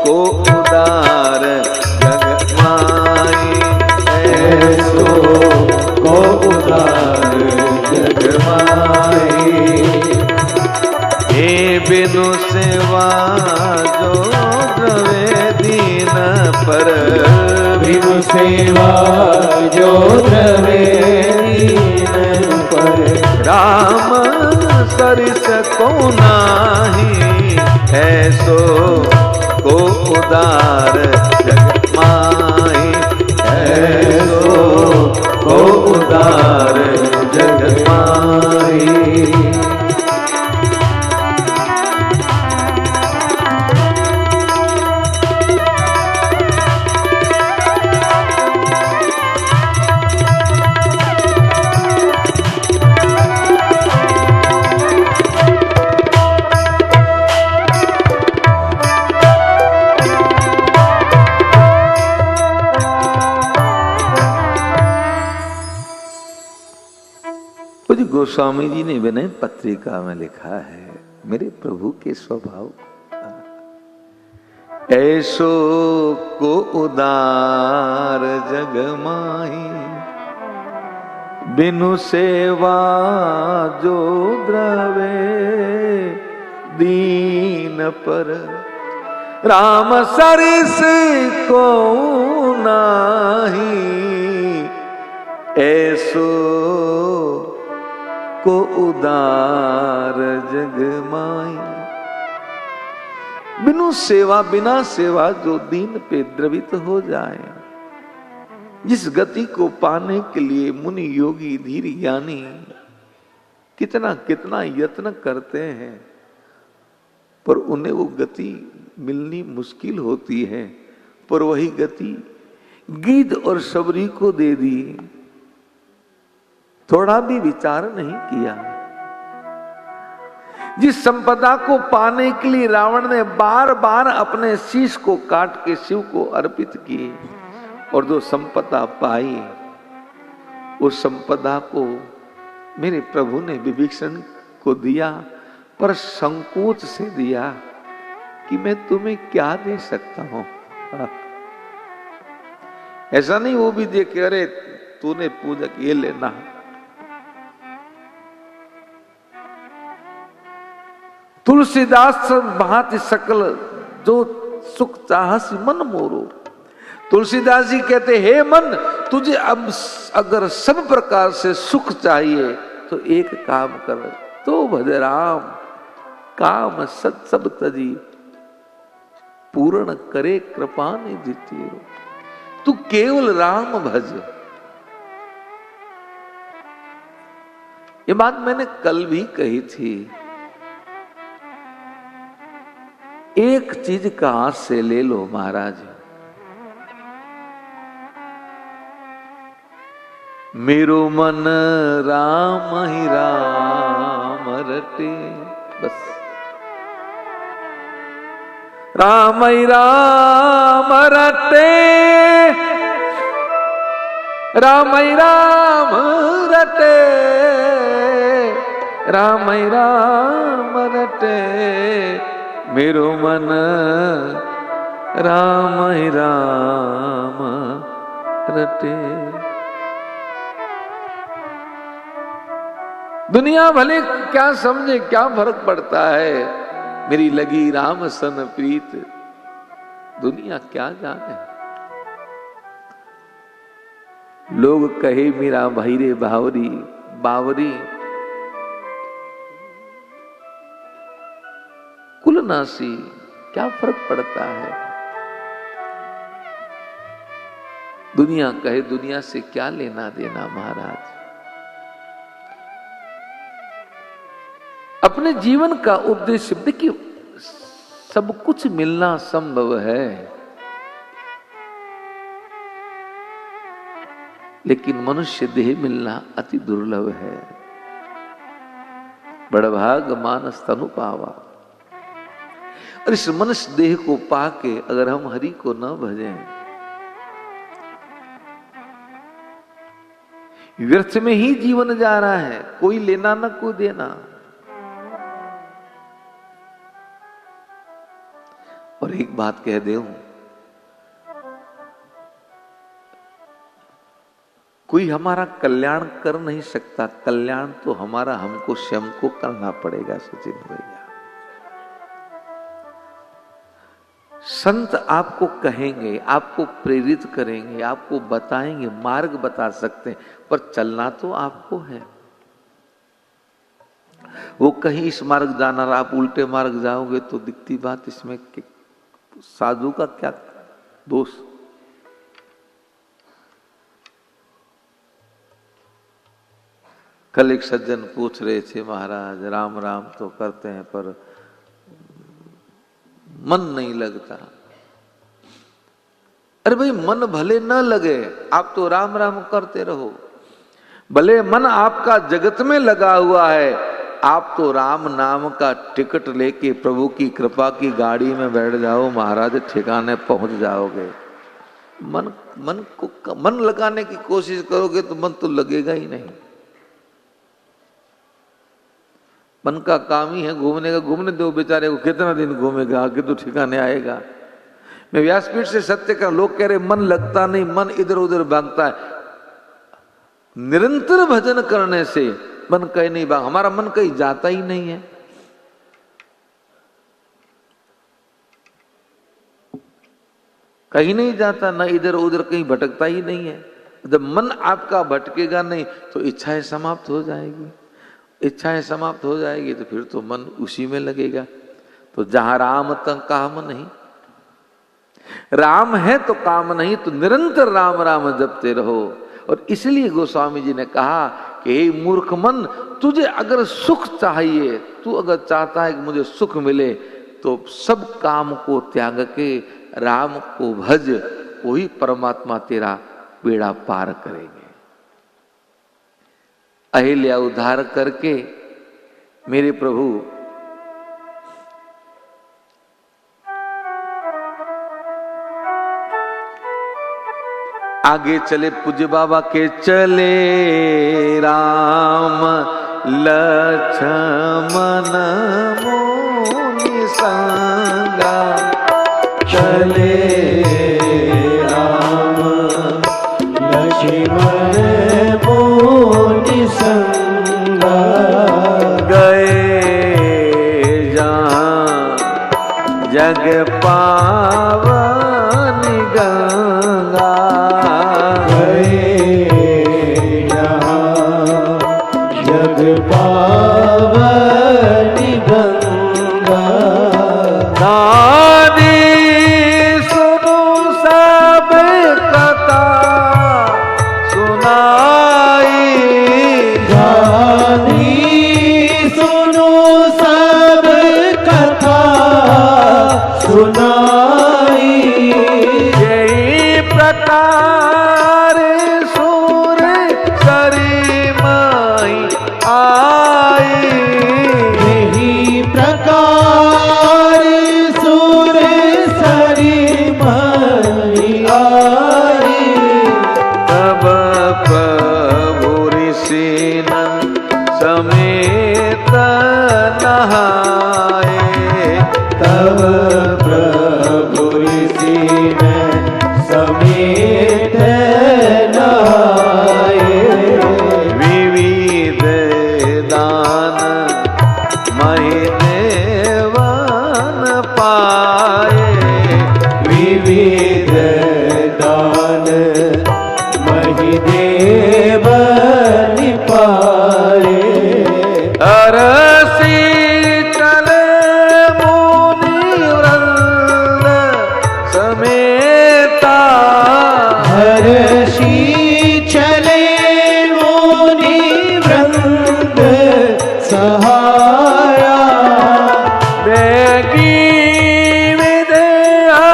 A: को उदार जग माई, बिनु सेवा जो द्रवे दीन पर,
B: बिनु सेवा जो द्रवे दीन पर।
A: राम सरिस को नाही, ऐसो को उदार जग माही, ऐसो को उदार जग माही। गोस्वामी जी ने विनय पत्रिका में लिखा है, मेरे प्रभु के स्वभाव ऐसो को उदार जग माही, बिनु सेवा जो द्रवे दीन पर, राम सरिस को नाही, ऐसो को उदार जग माई। बिनु सेवा, बिना सेवा जो दीन पे द्रवित हो जाए, जिस गति को पाने के लिए मुनि योगी धीर ज्ञानी कितना कितना यत्न करते हैं, पर उन्हें वो गति मिलनी मुश्किल होती है। पर वही गति गिद्ध और शबरी को दे दी, थोड़ा भी विचार नहीं किया। जिस संपदा को पाने के लिए रावण ने बार बार अपने शीश को काट के शिव को अर्पित किए, और जो संपदा पाई, उस संपदा को मेरे प्रभु ने विभीषण को दिया, पर संकोच से दिया कि मैं तुम्हें क्या दे सकता हूं। ऐसा नहीं वो भी देखे, अरे तूने पूजा की, ये लेना। तुलसीदास भांति सकल जो सुख चाहसी मन मोरो। तुलसीदास जी कहते, हे मन, तुझे अब अगर सब प्रकार से सुख चाहिए तो एक काम कर, तो भज राम, काम सत सब तजी, पूर्ण करे कृपा निधि तेरो। तू केवल राम भज। ये बात मैंने कल भी कही थी। एक चीज का हाथ से ले लो महाराज, मेरो मन राम ही राम रटे, बस राम ही राम रटे, राम ही राम रटे, राम ही राम रटे, मेरो मन राम ही राम रटे। दुनिया भले क्या समझे, क्या फर्क पड़ता है, मेरी लगी राम सन प्रीत, दुनिया क्या जाने। लोग कहे मेरा भाई रे बावरी, बावरी कुलनासी, क्या फर्क पड़ता है। दुनिया कहे, दुनिया से क्या लेना देना महाराज। अपने जीवन का उद्देश्य देखिए, सब कुछ मिलना संभव है, लेकिन मनुष्य देह मिलना अति दुर्लभ है। बड़भाग मानस तनु पावा। और इस मनुष्य देह को पाके अगर हम हरि को न भजें, व्यर्थ में ही जीवन जा रहा है, कोई लेना न कोई देना। और एक बात कह दूं, कोई हमारा कल्याण कर नहीं सकता, कल्याण तो हमारा हमको स्वयं को करना पड़ेगा। सचिन भैया, संत आपको कहेंगे, आपको प्रेरित करेंगे, आपको बताएंगे, मार्ग बता सकते हैं, पर चलना तो आपको है। वो कहीं इस मार्ग जाना और आप उल्टे मार्ग जाओगे तो दिखती बात, इसमें साधु का क्या दोष। कल एक सज्जन पूछ रहे थे, महाराज राम राम तो करते हैं पर मन नहीं लगता। अरे भाई, मन भले न लगे, आप तो राम राम करते रहो। भले मन आपका जगत में लगा हुआ है, आप तो राम नाम का टिकट लेके प्रभु की कृपा की गाड़ी में बैठ जाओ, महाराज ठिकाने पहुंच जाओगे। मन लगाने की कोशिश करोगे तो मन तो लगेगा ही नहीं। मन का काम ही है घूमने का, घूमने दो बेचारे को, कितना दिन घूमेगा, आगे तो ठिकाने आएगा। मैं व्यासपीठ से सत्य का, लोग कह रहे मन लगता नहीं, मन इधर उधर भागता है। निरंतर भजन करने से मन कहीं नहीं भाग, हमारा मन कहीं जाता ही नहीं है। कहीं नहीं जाता, ना इधर उधर कहीं भटकता ही नहीं है। जब मन आपका भटकेगा नहीं तो इच्छाएं समाप्त हो जाएगी। इच्छाएं समाप्त हो जाएगी तो फिर तो मन उसी में लगेगा। तो जहां राम तक काम नहीं, राम है तो काम नहीं, तो निरंतर राम राम जपते रहो। और इसलिए गोस्वामी जी ने कहा कि हे मूर्ख मन, तुझे अगर सुख चाहिए, तू अगर चाहता है कि मुझे सुख मिले, तो सब काम को त्याग के राम को भज, वही परमात्मा तेरा बेड़ा पार करेंगे। अहिल्या उद्धार करके मेरे प्रभु आगे चले। पूज्य बाबा के चले राम लक्ष्मण मुनि संगा,
B: चले राम लक्ष्मण मुनि संगा,
A: गए जहाँ जग पावन गंगा,
B: गए जहाँ जग पावन गंगा।
A: नारी सुनो सब कथा सुनाई,
B: नारी सुनो सब कथा सुनाई,
A: यही प्रकार सूर सरी माई आई,
B: यही प्रकार सुर सरी माई आई।
A: तब प्रभु ऋषि न समेत नहाए,
B: तब प्रभु ऋषि ने समेत नहाए,
A: विविध दान महिदेवन पाए,
B: विविध दान महिदेव पाए।
A: अरसी चले मुनि वृंद समेता,
B: हर्षि चले मुनि वृंद सहाया,
A: बेगी विदेहा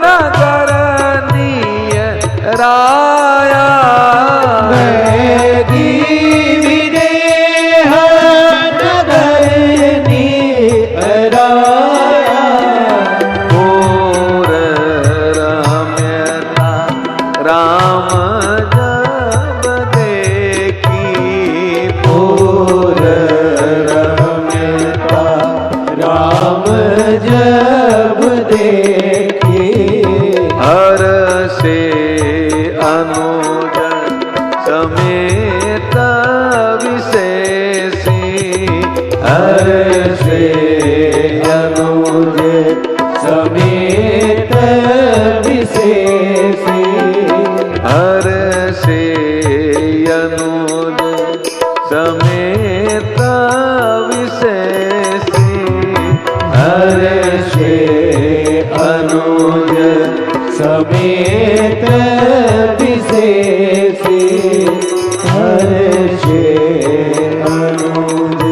A: नगर निय राया,
B: बैगी विदेह नगर निराया,
A: और रम्यता राम जब देखी,
B: और रम्यता राम जब देखी,
A: हर से अनुज समेत विशेषी,
B: हर से अनुज समेत हर्षे अनुज समेत विशेषी हर्षे अनुज।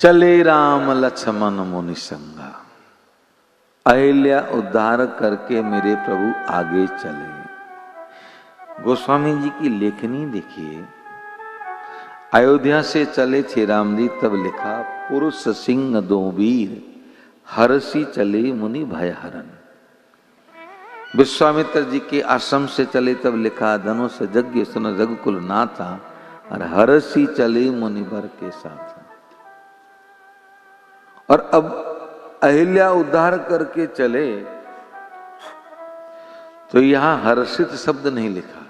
A: चले राम लक्ष्मण मुनि संगा। अहिल्या उद्धार करके मेरे प्रभु आगे चले। गोस्वामी जी की लेखनी देखिए। अयोध्या से चले थे राम जी, तब लिखा पुरुष सिंह दो वीर हरसी चले मुनि भय हरन। विश्वामित्र जी के आश्रम से चले तब लिखा धनुष यज्ञ सुन रघुकुल नाथा और हरसी चले मुनि वर के साथ। और अब अहिल्या उद्धार करके चले तो यहां हर्षित शब्द नहीं लिखा।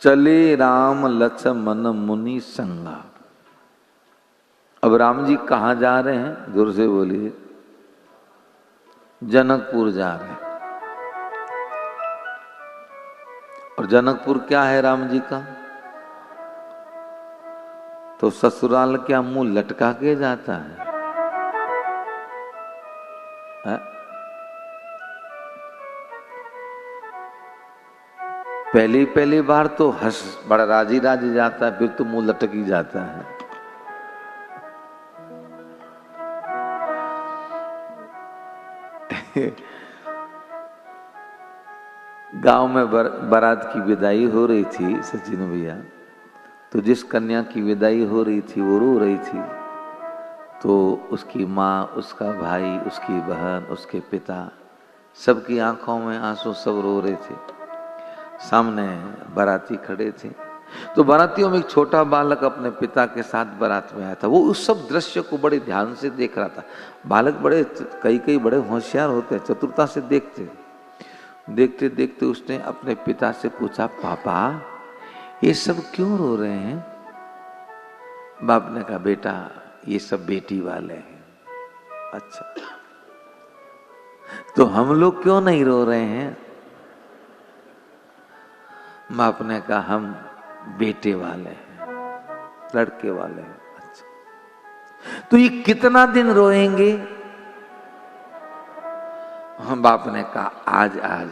A: चले राम लक्ष्मण मुनि संगा। अब राम जी कहां जा रहे हैं? जोर से बोलिए। जनकपुर जा रहे हैं। और जनकपुर क्या है राम जी का? तो ससुराल क्या मुंह लटका के जाता है? पहली बार तो हंस बड़ा राजी राजी जाता है, फिर तो मुंह लटक ही जाता है। गांव में बारात की विदाई हो रही थी सचिन भैया, तो जिस कन्या की विदाई हो रही थी वो रो रही थी। तो उसकी माँ, उसका भाई, उसकी बहन, उसके पिता, सबकी आंखों में आंसू, सब रो रहे थे। सामने बाराती खड़े थे। तो बारातियों में एक छोटा बालक अपने पिता के साथ बारात में आया था। वो उस सब दृश्य को बड़े ध्यान से देख रहा था। बालक बड़े कई बड़े होशियार होते हैं, चतुरता से देखते देखते उसने अपने पिता से पूछा, पापा ये सब क्यों रो रहे हैं? बाप ने कहा, बेटा ये सब बेटी वाले हैं। अच्छा, तो हम लोग क्यों नहीं रो रहे हैं? बाप ने कहा, हम बेटे वाले हैं, लड़के वाले हैं। अच्छा, तो ये कितना दिन रोएंगे? हम बाप ने कहा, आज।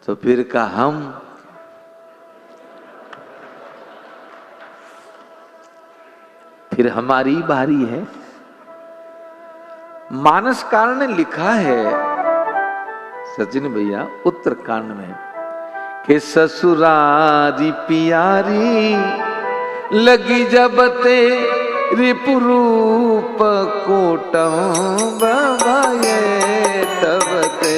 A: तो फिर कहा, हम फिर हमारी बारी है। मानसकार ने लिखा है सचिन भैया उत्तरकांड में कि ससुरारी प्यारी लगी जब ते रिपुरूप कोटम तब ते।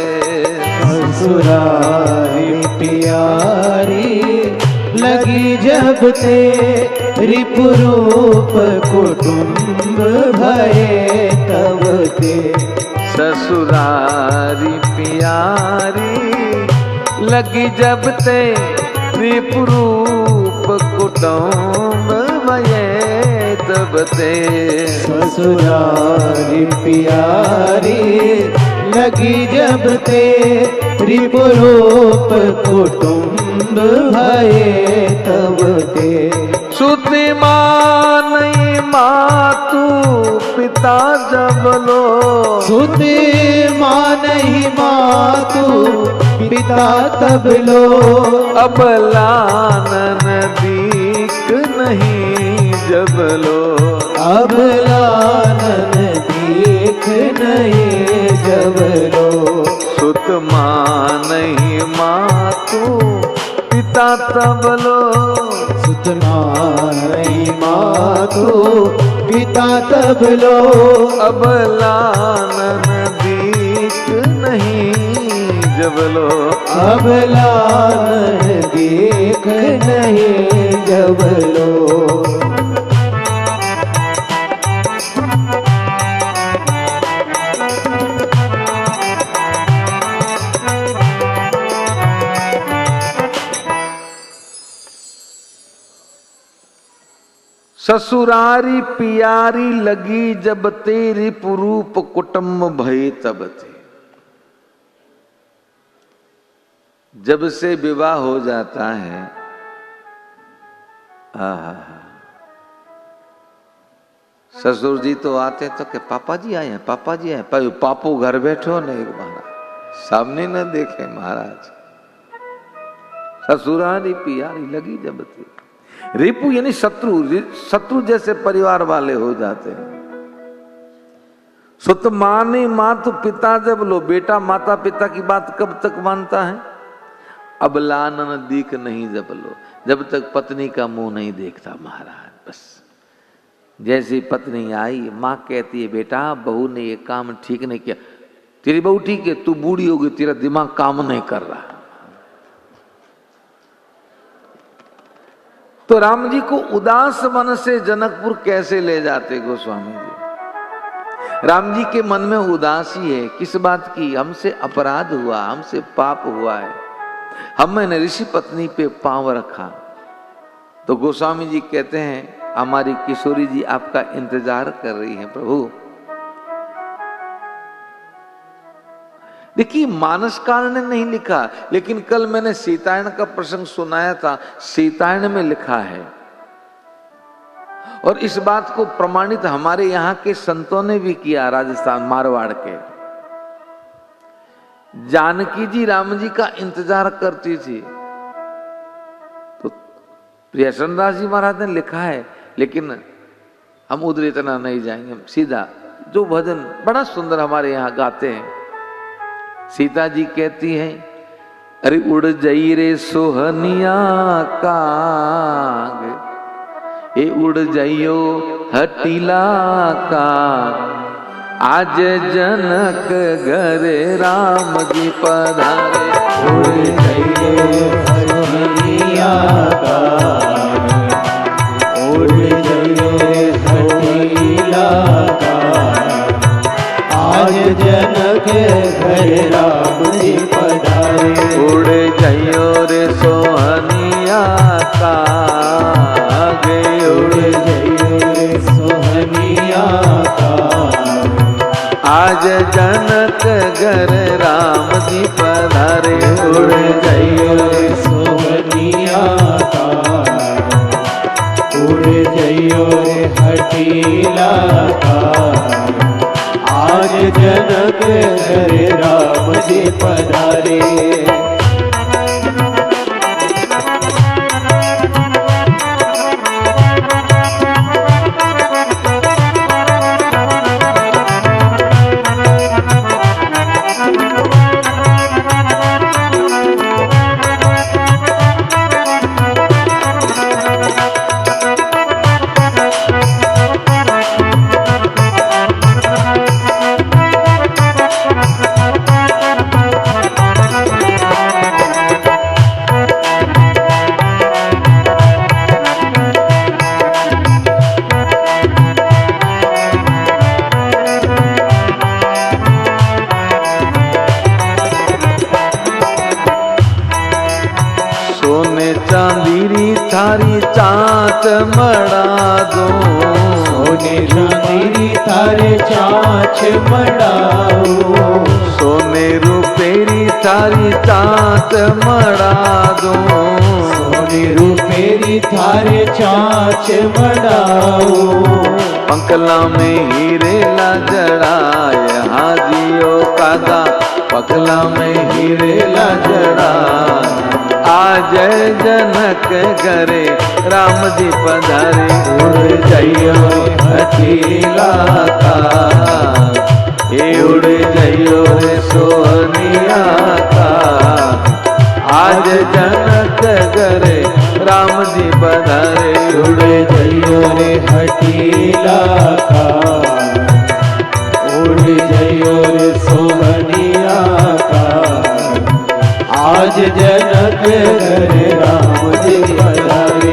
B: ससुरारी प्यारी लगी जब ते रिपुरूप कुटुंब भये तब ते।
A: ससुरारी प्यारी लगी जब ते रिपुरूप कुटुम्ब भये तब ते।
B: ससुरारी प्यारी लगी जब ते, रिपुरूप कुटुम्ब भये तब ते।
A: सुति माँ नहीं मातु पिता जब लो,
B: सुते माँ नहीं मातु पिता तब लो।
A: अब लानन दीक नहीं जब लो,
B: अब लानन दीख नहीं जब लो।
A: सुत माँ नहीं मातु पिता तब लो,
B: सुत माँ नहीं मातु पिता तब लो।
A: अब लानन दीक नहीं जब लो,
B: अब लानन दीख नहीं जब लो।
A: ससुरारी पियारी लगी जब तेरी पुरूप कुटुम्ब भये तब ते। जब से विवाह हो जाता है, ससुर जी तो आते तो कि पापा जी आए हैं, पापा जी आए। पर पापू घर बैठो न एक बार सामने न देखे महाराज। ससुरारी पियारी लगी जब ते। रिपु यानी शत्रु, शत्रु जैसे परिवार वाले हो जाते हैं। सुत माने मातु पिता जब लो, बेटा माता पिता की बात कब तक मानता है? अब लानन दीख नहीं जब लो, जब तक पत्नी का मुंह नहीं देखता महाराज। बस जैसी पत्नी आई, माँ कहती है बेटा बहू ने ये काम ठीक नहीं किया। तेरी बहू ठीक है, तू बूढ़ी होगी, तेरा दिमाग काम नहीं कर रहा। तो राम जी को उदास मन से जनकपुर कैसे ले जाते गोस्वामी जी? राम जी के मन में उदासी है, किस बात की? हमसे अपराध हुआ, हमसे पाप हुआ है, हमने ऋषि पत्नी पे पांव रखा। तो गोस्वामी जी कहते हैं हमारी किशोरी जी आपका इंतजार कर रही हैं प्रभु। देखिए मानसकाल ने नहीं लिखा, लेकिन कल मैंने सीतायन का प्रसंग सुनाया था, सीतायन में लिखा है। और इस बात को प्रमाणित हमारे यहाँ के संतों ने भी किया, राजस्थान मारवाड़ के। जानकी जी राम जी का इंतजार करती थी, तो प्रियसन दास जी महाराज ने लिखा है, लेकिन हम उधर इतना नहीं जाएंगे, सीधा जो भजन बड़ा सुंदर हमारे यहाँ गाते हैं। सीता जी कहती हैं अरे उड़ जाई रे सोहनिया काग, ए उड़ जाइयो हटीला काग, आज जनक घर राम जी पधारे।
B: उड़ जाइयो हटीला काग, उड़ जाइयो हटीला काग, आज जनक घर राम जी पधारे।
A: उड़ जाइयो रे सोहनिया काग,
B: उड़ जाइयो रे सोहनिया काग,
A: आज जनक घर राम जी पधारे।
B: उड़ जाइयो रे सोहनिया काग, उड़ जाइयो रे हटीला काग, आज जनक घर राम जी पधारे।
A: तेरी थारी चाँच मड़ा दो,
B: सोने तेरी थारे चाँच मड़ाओ,
A: सोने रूपेरी थारी चाँच मड़ा दो,
B: सोने रूपेरी थारे चाँच मड़ाओ।
A: पंकला में हीरे ला जड़ाए हाजियो कागा, पकला में हीरे ला जड़ाए। आज जनक घरे राम जी पधारे, उड़ जाइयो हठीला का, ये उड़ जाइयो रे सोनिया का। आज जनक घरे राम जी पधारे,
B: उड़ जाइयो रे हठीला का, उड़ जाइयो रे सोहनिया का। आज जनक घरे राम जी पधारे।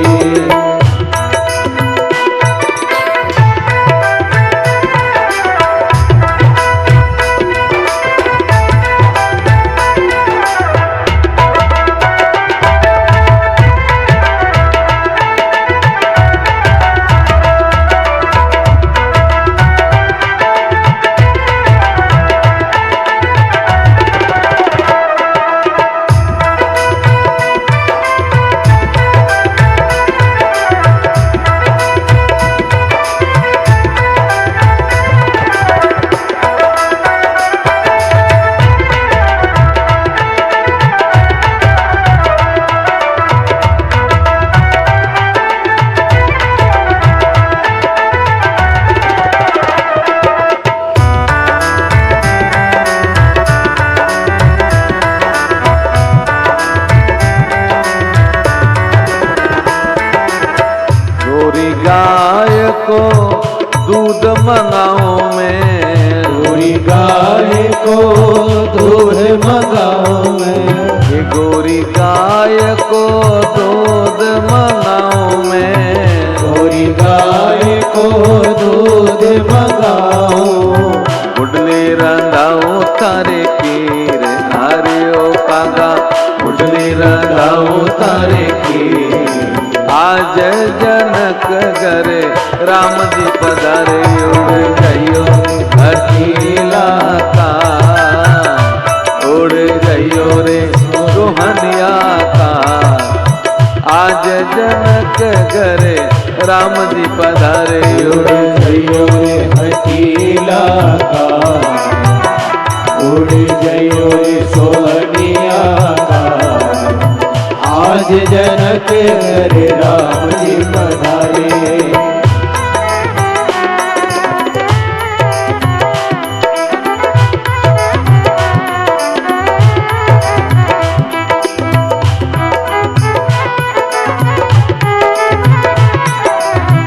A: गाय को दूध मंगाऊं मैं,
B: गोरी गाय को दूध मंगाऊं मैं,
A: ये गोरी गाय को दूध मंगाऊं मैं,
B: गोरी गाय को दूध मंगाऊं।
A: बुडले रंगाऊं तारे कीर हरियो कागा, बुडले रंगाऊं तारे कीर। आज जनक घरे राम जी पधारे, उड़ जाइयो हठीला का, उड़ जाइयो रे रोहनिया का। आज जनक घरे राम जी पधारे,
B: उड़ जाइयो रे हठीला का, उड़ जाइयो रे सोहनिया का। आज जनक घरे राम जी पधारे।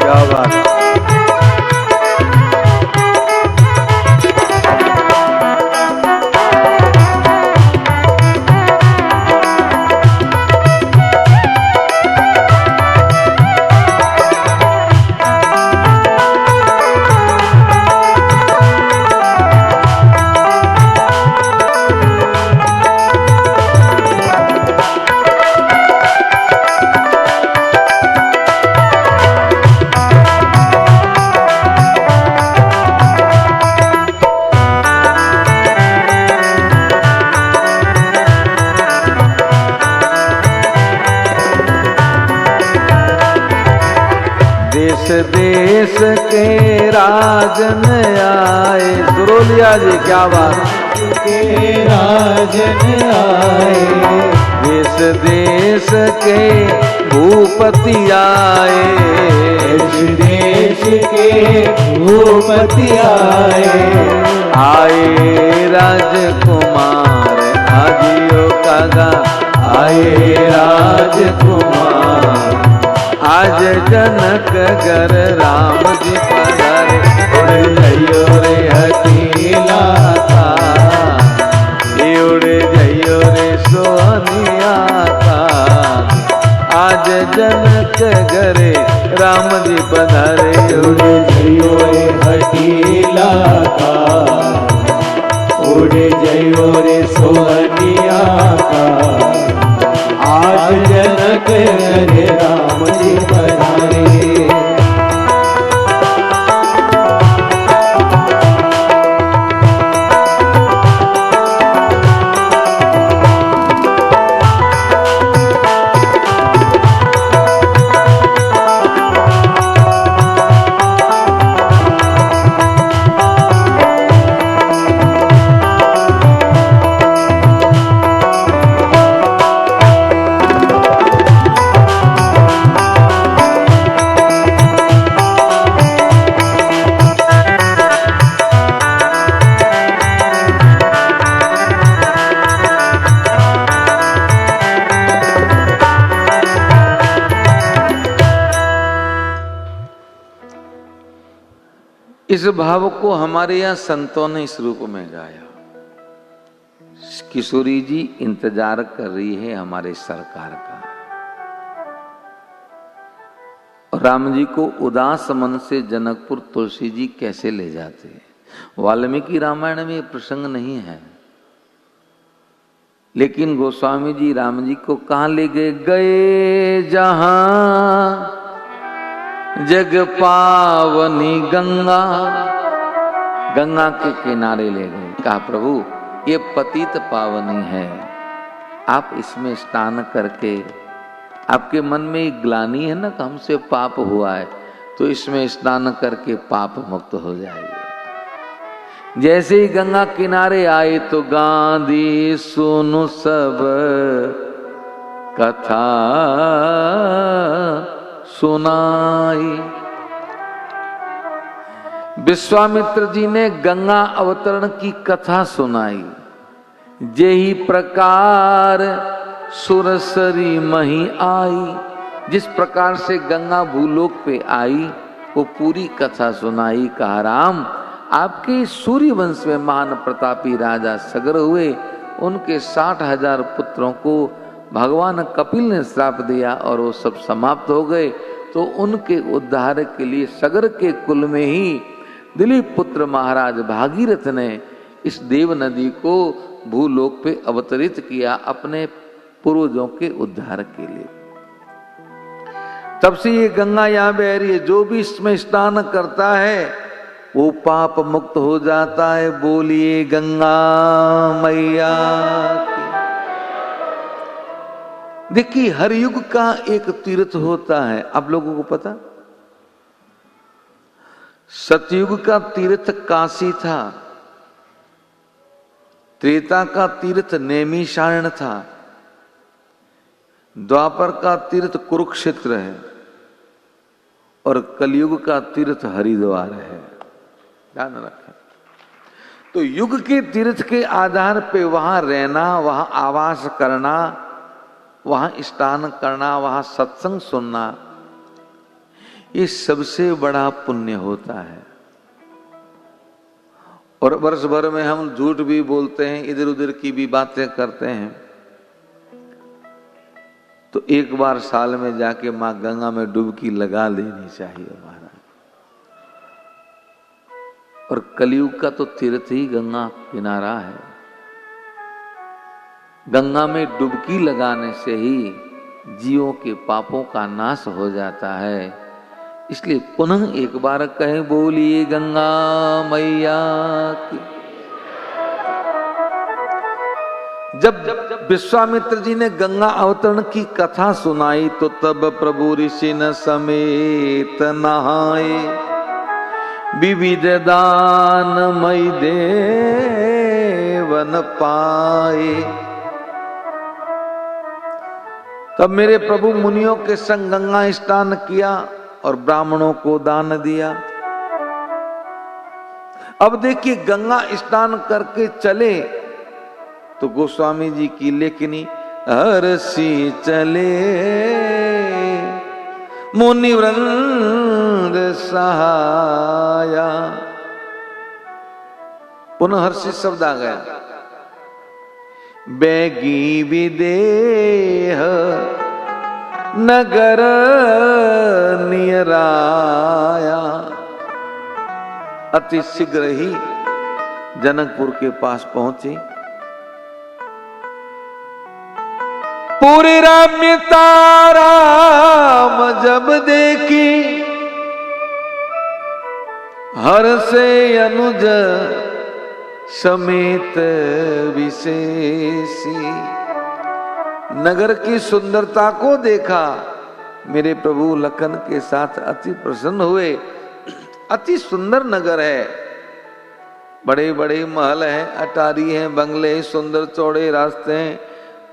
A: क्या बात। देश देश के राजन आए, सुरोलिया जी क्या बात।
B: के राजन आए,
A: देश देश के भूपति आए,
B: देश देश के भूपति आए।
A: आए राजकुमार आजियो कागा, आए राजकुमार। आज जनक घर राम जी पधारे, उड़ जाइयो रे हठीला का, उड़ जाइयो रे सोनिया का। आज जनक घरे राम जी पधारे,
B: उड़ जाइयो रे हठीला का, उड़ जाइयो रे सोहनिया का। आज जनक घर राम जी पधारे।
A: इस भाव को हमारे यहाँ संतों ने इस रूप में गाया। किशोरी जी इंतजार कर रही है हमारे सरकार का, और राम जी को उदास मन से जनकपुर तुलसी जी कैसे ले जाते हैं। वाल्मीकि रामायण में ये प्रसंग नहीं है, लेकिन गोस्वामी जी राम जी को कहां ले गए? गए जहां जग पावनी गंगा, गंगा के किनारे ले गए। कहा प्रभु ये पतित पावनी है, आप इसमें स्नान करके, आपके मन में एक ग्लानि है ना कि हमसे पाप हुआ है, तो इसमें स्नान करके पाप मुक्त हो जाएंगे। जैसे ही गंगा किनारे आए तो गांधी सुनु सब कथा सुनाई। विश्वामित्र जी ने गंगा अवतरण की कथा सुनाई। जेही प्रकार सुरसरी मही आई, जिस प्रकार से गंगा भूलोक पे आई वो पूरी कथा सुनाई। कहा राम आपके सूर्य वंश में महान प्रतापी राजा सगर हुए, उनके 60,000 पुत्रों को भगवान कपिल ने श्राप दिया और वो सब समाप्त हो गए। तो उनके उद्धार के लिए सगर के कुल में ही दिलीप पुत्र महाराज भागीरथ ने इस देव नदी को भूलोक पे अवतरित किया अपने पूर्वजों के उद्धार के लिए। तब से ये गंगा यहाँ बह रही है, जो भी इसमें स्नान करता है वो पाप मुक्त हो जाता है। बोलिए गंगा मैया की। देखिए हर युग का एक तीर्थ होता है, आप लोगों को पता? सतयुग का तीर्थ काशी था, त्रेता का तीर्थ नैमिषारण्य था, द्वापर का तीर्थ कुरुक्षेत्र है और कलयुग का तीर्थ हरिद्वार है। ध्यान रखें। तो युग के तीर्थ के आधार पे वहां रहना, वहां आवास करना, वहां स्नान करना, वहां सत्संग सुनना, ये सबसे बड़ा पुण्य होता है। और वर्ष भर में हम झूठ भी बोलते हैं, इधर उधर की भी बातें करते हैं, तो एक बार साल में जाके मां गंगा में डुबकी लगा लेनी चाहिए महाराज। और कलयुग का तो तीर्थ ही गंगा किनारा है। गंगा में डुबकी लगाने से ही जीवों के पापों का नाश हो जाता है। इसलिए पुनः एक बार कहें बोलिए गंगा मैया की। जब विश्वामित्र जी ने गंगा अवतरण की कथा सुनाई तो तब प्रभु ऋषि न समेत नहाए, विविध दान मई देवन पाए। तब मेरे प्रभु मुनियों के संग गंगा स्नान किया और ब्राह्मणों को दान दिया। अब देखिए गंगा स्नान करके चले तो गोस्वामी जी की लेखनी, हर्षी चले मुनिवृंद सहाया। पुनः हर्षी शब्द आ गया। बैगी विदेह नगर नियराया। अति शीघ्र ही जनकपुर के पास पहुंचे। पूरी रम्यता राम जब देखी, हर से अनुज समेत विशेषी। नगर की सुंदरता को देखा, मेरे प्रभु लखन के साथ अति प्रसन्न हुए। अति सुंदर नगर है, बड़े बड़े महल हैं, अटारी हैं, बंगले, सुंदर चौड़े रास्ते हैं।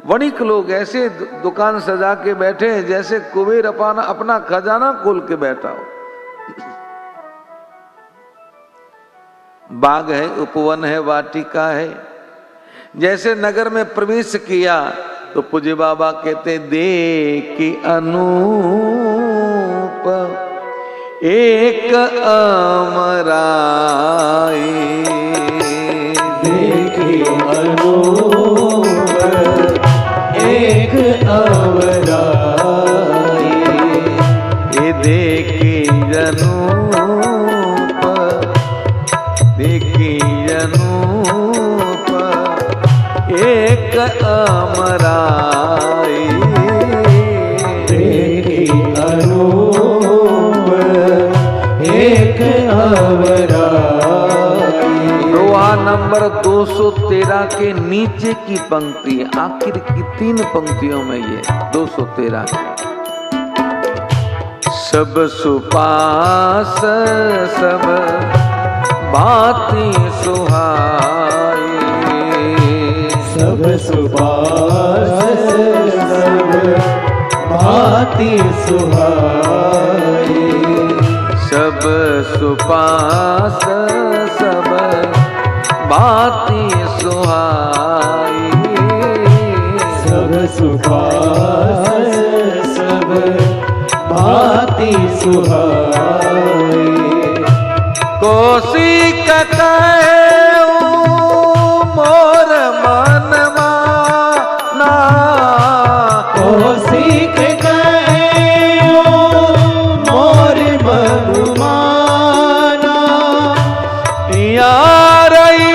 A: वणिक लोग ऐसे दुकान सजा के बैठे हैं जैसे कुबेर अपना खजाना खोल के बैठा हो। बाग है, उपवन है, वाटिका है। जैसे नगर में प्रवेश किया तो पूज्य बाबा कहते, देखी अनूप एक अमराई,
B: देखी अनूप एक अमराई।
A: ये देखी अनूप, देखी अनूप एक अमराई,
B: देखी अनूप एक अमराई।
A: रोहा नंबर 213 के नीचे की पंक्ति, आखिर की 3 पंक्तियों में ये 213 सब सुपास सब बाती सुहाई,
B: सब सुपास सब भांति सुहाई।
A: सब सुपास सब बाती सुहाई,
B: सब सुपास सब भांति सुहाई।
A: कोसी कटाऊ मोर मन माना,
B: कोसी के गए मोर मन माना।
A: यारई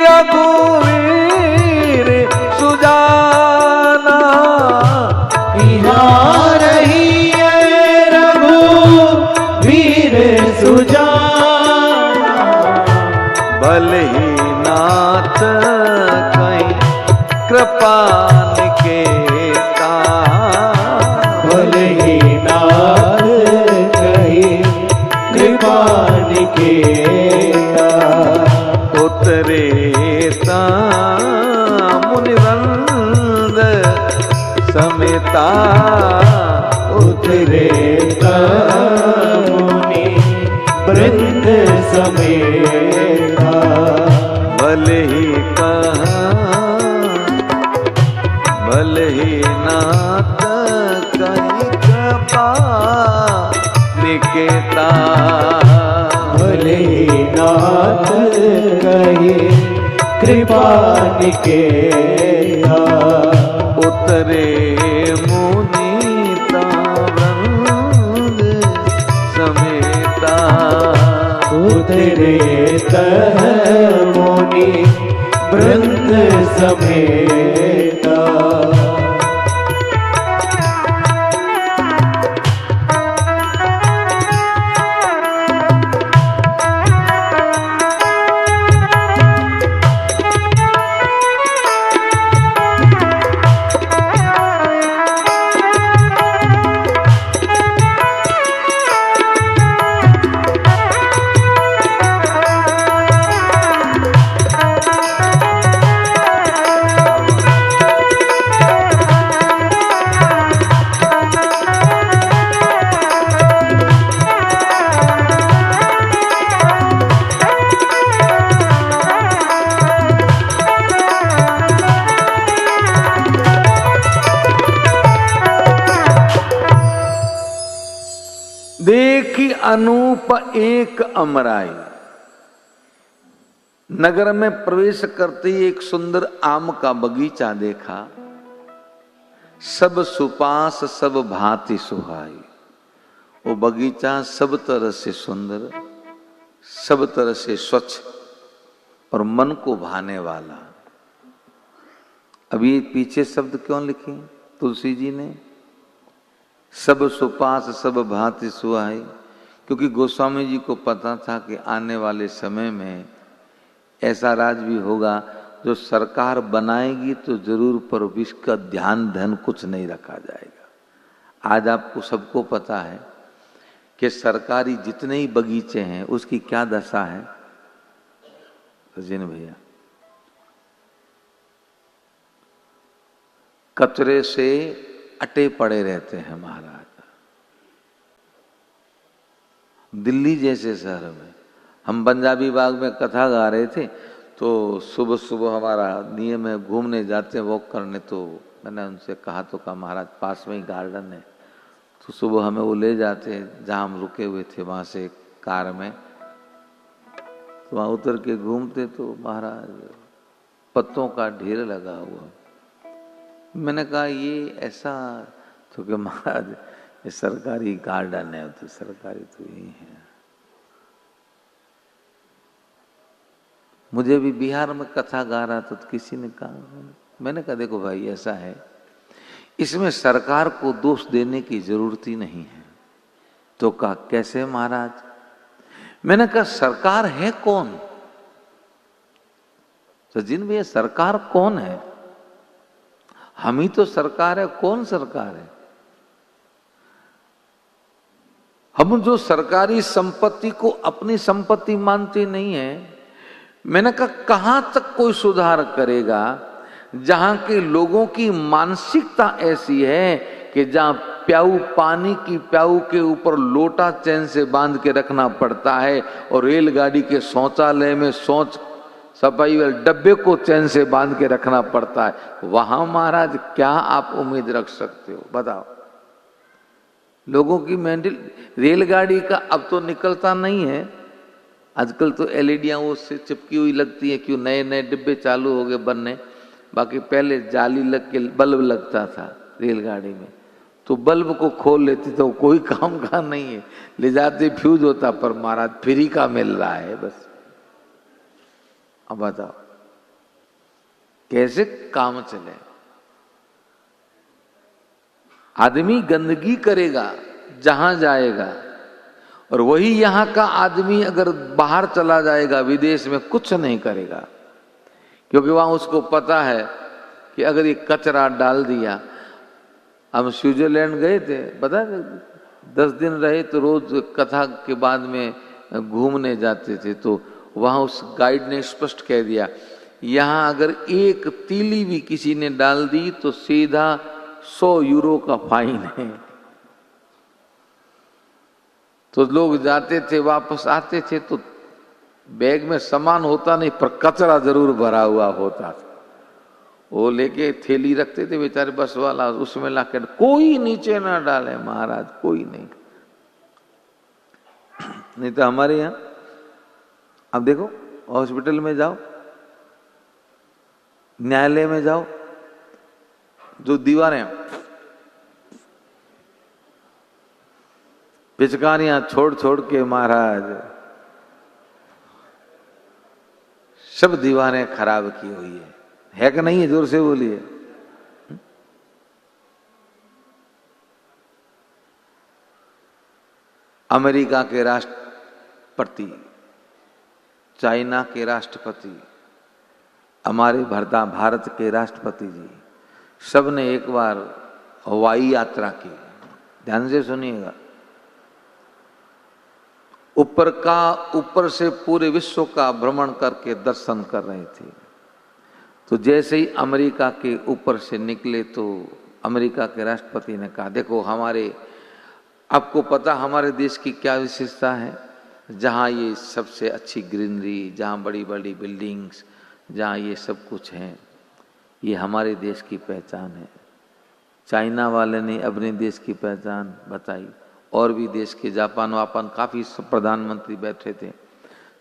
A: रघुवीर सुजाना,
B: यहाँ रही है रघुवीर सुजाना।
A: भले ही नाथ कहीं कृपा निकेता,
B: भले ही नाथ कहीं कृपा निकेता।
A: उतरे मुनिवृंद समेता,
B: उतरे मुनि वृंद समेता।
A: भले ही कहा भले ही नाथ कहीं कृपा निकेता,
B: भले ही नाथ कहीं कृपा निकेता।
A: उतरे मुनीता वृंद समेता,
B: उतरे मुनि वृंद समेता।
A: देखी अनूप एक अमराई। नगर में प्रवेश करते ही एक सुंदर आम का बगीचा देखा, सब सुपास सब भांति सुहाई। वो बगीचा सब तरह से सुंदर, सब तरह से स्वच्छ और मन को भाने वाला, अब ये पीछे शब्द क्यों लिखे तुलसी जी ने, सब सुपास सब भांति सुहाई, क्योंकि गोस्वामी जी को पता था कि आने वाले समय में ऐसा राज भी होगा जो सरकार बनाएगी तो जरूर, पर इसका ध्यान धन कुछ नहीं रखा जाएगा। आज आपको सबको पता है कि सरकारी जितने ही बगीचे हैं उसकी क्या दशा है सचिन भैया, कचरे से अटे पड़े रहते हैं महाराज। दिल्ली जैसे शहर में हम पंजाबी बाग में कथा गा रहे थे, तो सुबह सुबह हमारा नियम है घूमने जाते हैं वॉक करने, तो मैंने उनसे कहा तो कहा महाराज पास में ही गार्डन है, तो सुबह हमें वो ले जाते हैं जहाँ हम रुके हुए थे वहाँ से कार में, तो वहाँ उतर के घूमते तो महाराज पत्तों का ढेर लगा हुआ। मैंने कहा ये ऐसा, तो कि महाराज ये सरकारी गार्डन है, तो सरकारी तो यही है। मुझे भी बिहार में कथा गा रहा था तो किसी ने कहा, मैंने कहा देखो भाई ऐसा है, इसमें सरकार को दोष देने की जरूरत ही नहीं है। तो कहा कैसे महाराज? मैंने कहा सरकार है कौन? सचिन भैया सरकार कौन है? हम ही तो सरकार है। कौन सरकार है? हम जो सरकारी संपत्ति को अपनी संपत्ति मानते नहीं है। मैंने कहा कहां तक कोई सुधार करेगा जहां के लोगों की मानसिकता ऐसी है कि जहां प्याऊ पानी की प्याऊ के ऊपर लोटा चैन से बांध के रखना पड़ता है और रेलगाड़ी के शौचालय में शौच सफाई वाले डब्बे को चैन से बांध के रखना पड़ता है, वहां महाराज क्या आप उम्मीद रख सकते हो? बताओ। लोगों की मेंटल, रेलगाड़ी का अब तो निकलता नहीं है, आजकल तो एलईडियां उससे चिपकी हुई लगती है, क्यों नए नए डिब्बे चालू हो गए बनने। बाकी पहले जाली लग के बल्ब लगता था रेलगाड़ी में, तो बल्ब को खोल लेते तो कोई काम का नहीं है, ले जाते फ्यूज होता, पर महाराज फ्री का मिल रहा है बस। अब बताओ कैसे काम चले? आदमी गंदगी करेगा जहां जाएगा, और वही यहां का आदमी अगर बाहर चला जाएगा विदेश में कुछ नहीं करेगा, क्योंकि वहां उसको पता है कि अगर ये कचरा डाल दिया। हम स्विट्जरलैंड गए थे, पता है 10 दिन रहे, तो रोज कथा के बाद में घूमने जाते थे, तो वहां उस गाइड ने स्पष्ट कह दिया यहां अगर एक तीली भी किसी ने डाल दी तो सीधा 100 यूरो का फाइन है। तो लोग जाते थे वापस आते थे तो बैग में सामान होता नहीं, पर कचरा जरूर भरा हुआ होता था। वो लेके थैली रखते थे बेचारे बस वाला, उसमें लाके कोई नीचे ना डाले महाराज, कोई नहीं। नहीं तो हमारे यहाँ अब देखो, हॉस्पिटल में जाओ, न्यायालय में जाओ, जो दीवारें पिचकारियां छोड़ छोड़ के महाराज सब दीवारें खराब की हुई है कि नहीं है? जोर से बोलिए। अमेरिका के राष्ट्रपति, चाइना के राष्ट्रपति, हमारे भारत के राष्ट्रपति जी, सब ने एक बार हवाई यात्रा की। ध्यान से सुनिएगा। ऊपर से पूरे विश्व का भ्रमण करके दर्शन कर रहे थे। तो जैसे ही अमेरिका के ऊपर से निकले तो अमेरिका के राष्ट्रपति ने कहा देखो आपको पता हमारे देश की क्या विशेषता है, जहाँ ये सबसे अच्छी ग्रीनरी, जहाँ बड़ी बड़ी बिल्डिंग्स, जहाँ ये सब कुछ है, ये हमारे देश की पहचान है। चाइना वाले ने अपने देश की पहचान बताई, और भी देश के जापान वापान काफ़ी प्रधानमंत्री बैठे थे,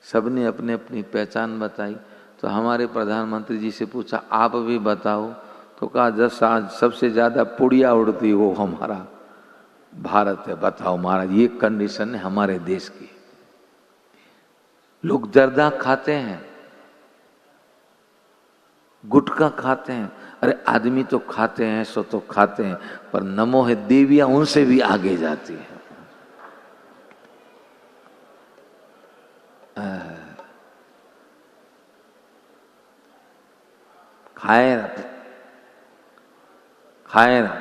A: सबने अपने अपनी पहचान बताई। तो हमारे प्रधानमंत्री जी से पूछा आप भी बताओ, तो कहा जैसा आज सबसे ज़्यादा पुड़िया उड़ती वो हमारा भारत है। बताओ महाराज, ये कंडीशन है हमारे देश की। लोग जर्दा खाते हैं, गुटखा खाते हैं। अरे आदमी तो खाते हैं, सो तो खाते हैं, पर नमो है देवियां उनसे भी आगे जाती है। खाए ना, खाए ना,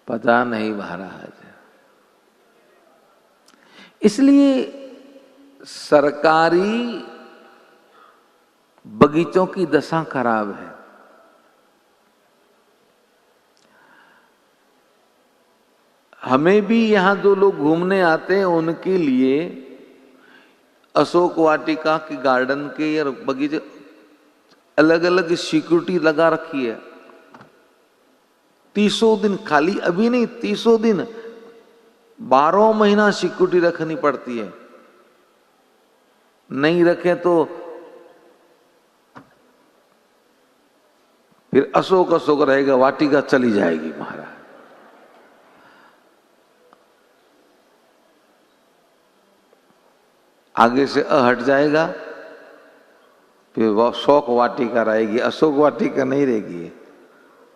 A: पता नहीं महाराज। इसलिए सरकारी बगीचों की दशा खराब है। हमें भी यहां जो लोग घूमने आते हैं उनके लिए अशोक वाटिका की गार्डन के या बगीचे अलग अलग सिक्योरिटी लगा रखी है। 30 दिन खाली, अभी नहीं 30 दिन, 12 महीना सिक्योरिटी रखनी पड़ती है। नहीं रखे तो फिर अशोक अशोक रहेगा, वाटिका चली जाएगी महाराज। आगे से हट जाएगा, फिर वो शोक वाटिका रहेगी, अशोक वाटिका नहीं रहेगी।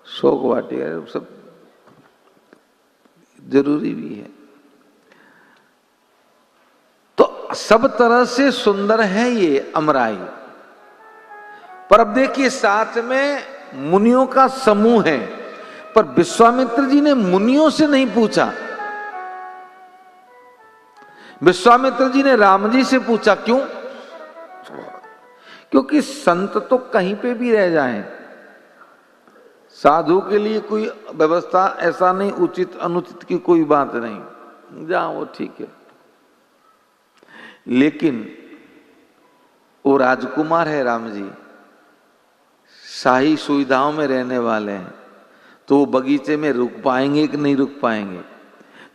A: शोक वाटिका सब जरूरी भी है। तो सब तरह से सुंदर है ये अमराई। पर अब देखिए साथ में मुनियों का समूह है, पर विश्वामित्र जी ने मुनियों से नहीं पूछा। विश्वामित्र जी ने राम जी से पूछा। क्यों? क्योंकि संत तो कहीं पे भी रह जाएं, साधु के लिए कोई व्यवस्था ऐसा नहीं, उचित अनुचित की कोई बात नहीं, जहां वो ठीक है। लेकिन वो राजकुमार है राम जी, शाही सुविधाओं में रहने वाले हैं, तो वो बगीचे में रुक पाएंगे कि नहीं रुक पाएंगे।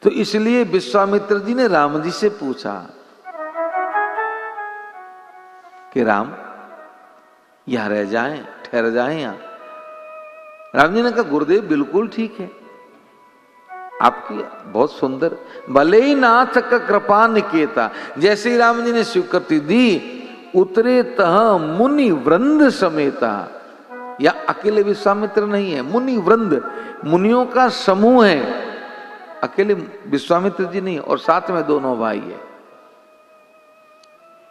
A: तो इसलिए विश्वामित्र जी ने राम जी से पूछा कि राम यहां रह जाएं, ठहर जाएं यहां। राम जी ने कहा गुरुदेव बिल्कुल ठीक है, आपकी बहुत सुंदर, भले ही नाथ का कृपा निकेता। जैसे ही राम जी ने स्वीकृति दी, उतरे तह मुनि वृंद समेता। या अकेले विश्वामित्र नहीं है, मुनि वृंद, मुनियों का समूह है, अकेले विश्वामित्र जी नहीं, और साथ में दोनों भाई है।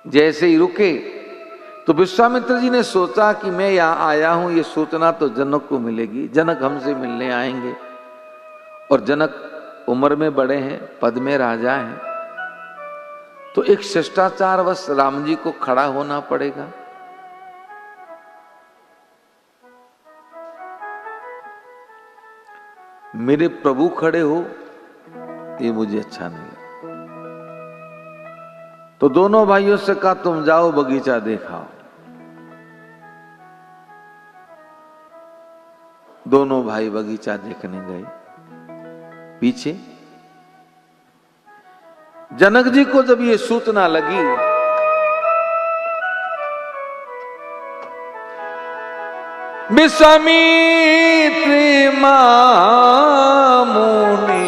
A: जैसे ही रुके तो विश्वामित्र जी ने सोचा कि मैं यहां आया हूं, ये सूचना तो जनक को मिलेगी, जनक हमसे मिलने आएंगे, और जनक उम्र में बड़े हैं, पद में राजा हैं, तो एक शिष्टाचारवश राम जी को खड़ा होना पड़ेगा। मेरे प्रभु खड़े हो, ये मुझे अच्छा नहीं लगा। तो दोनों भाइयों से कहा तुम जाओ बगीचा दिखाओ। दोनों भाई बगीचा देखने गए। पीछे जनक जी को जब ये सूचना लगी, विश्वामित्र मुनि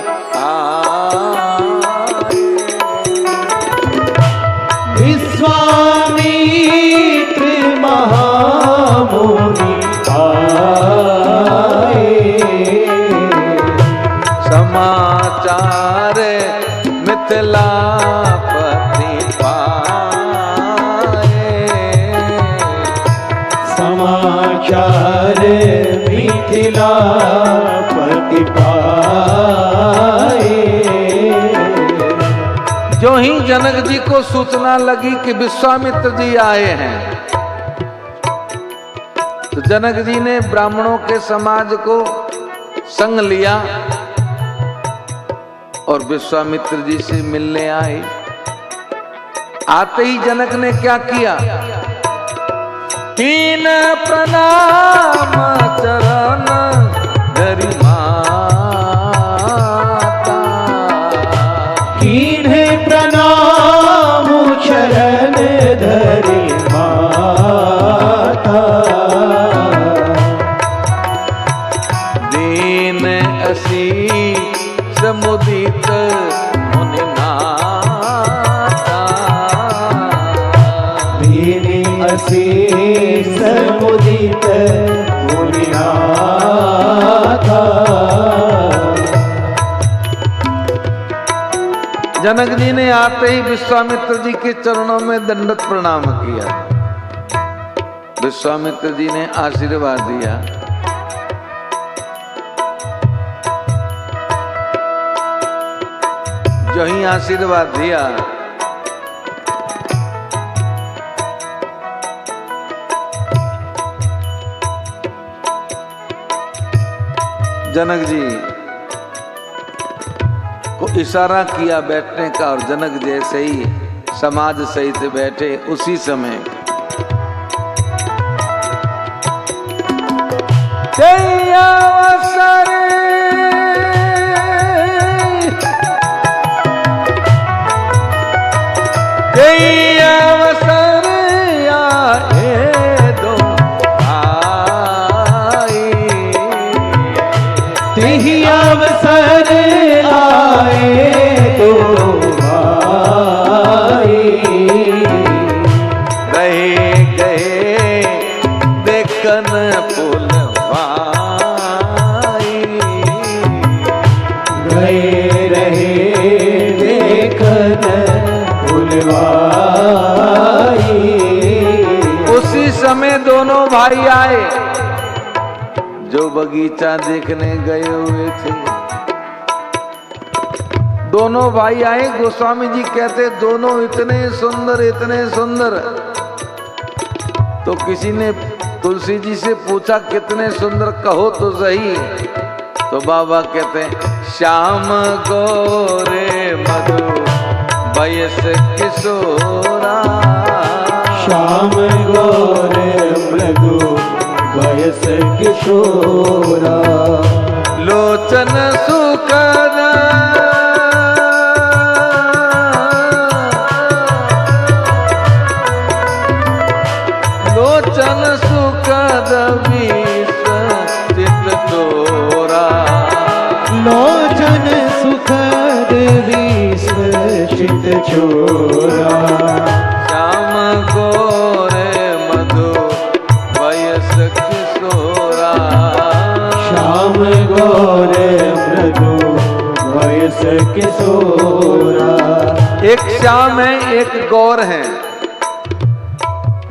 B: विश्वामित्र महामुनि आए,
A: समाचार मिथिलापति पाए,
B: समाचार मिथिलापति पाए।
A: जो ही जनक जी को सूचना लगी कि विश्वामित्र जी आए हैं, तो जनक जी ने ब्राह्मणों के समाज को संग लिया और विश्वामित्र जी से मिलने आए। आते ही जनक ने क्या किया? कीन प्रणाम चरण धरि माता,
B: कीन प्रणाम चरण धरि माता,
A: दीन असी समुदित मुनि नाथा,
B: दीन असी समुदित मुनिनाथ।
A: जनक जी ने आते ही विश्वामित्र जी के चरणों में दंडवत प्रणाम किया। विश्वामित्र जी ने आशीर्वाद दिया। जो ही आशीर्वाद दिया, जनक जी को इशारा किया बैठने का, और जनक जैसे ही समाज सहित बैठे, उसी समय अवसर अवसर आए दो भाई,
B: तेहि अवसर आए तो भाई।
A: रहे गए देखन पुलवाई,
B: गए रहे देखन पुलवाई।
A: उसी समय दोनों भाई आए जो बगीचा देखने गए हुए थे। दोनों भाई आए। गोस्वामी जी कहते दोनों इतने सुंदर, इतने सुंदर। तो किसी ने तुलसी जी से पूछा कितने सुंदर, कहो तो सही। तो बाबा कहते हैं श्याम गोरे मधु वयस किशोरा,
B: श्याम गोरे मृदु वयस किशोरा।
A: लोचन सुखद लोचन सुखद विश्व चित चोरा,
B: लोचन सुखद विश्व चित चोरा।
A: श्याम गोरे मधु वयस किशोरा,
B: श्याम गोरे मृदु वयस किशोरा।
A: एक श्याम है, एक गौर है।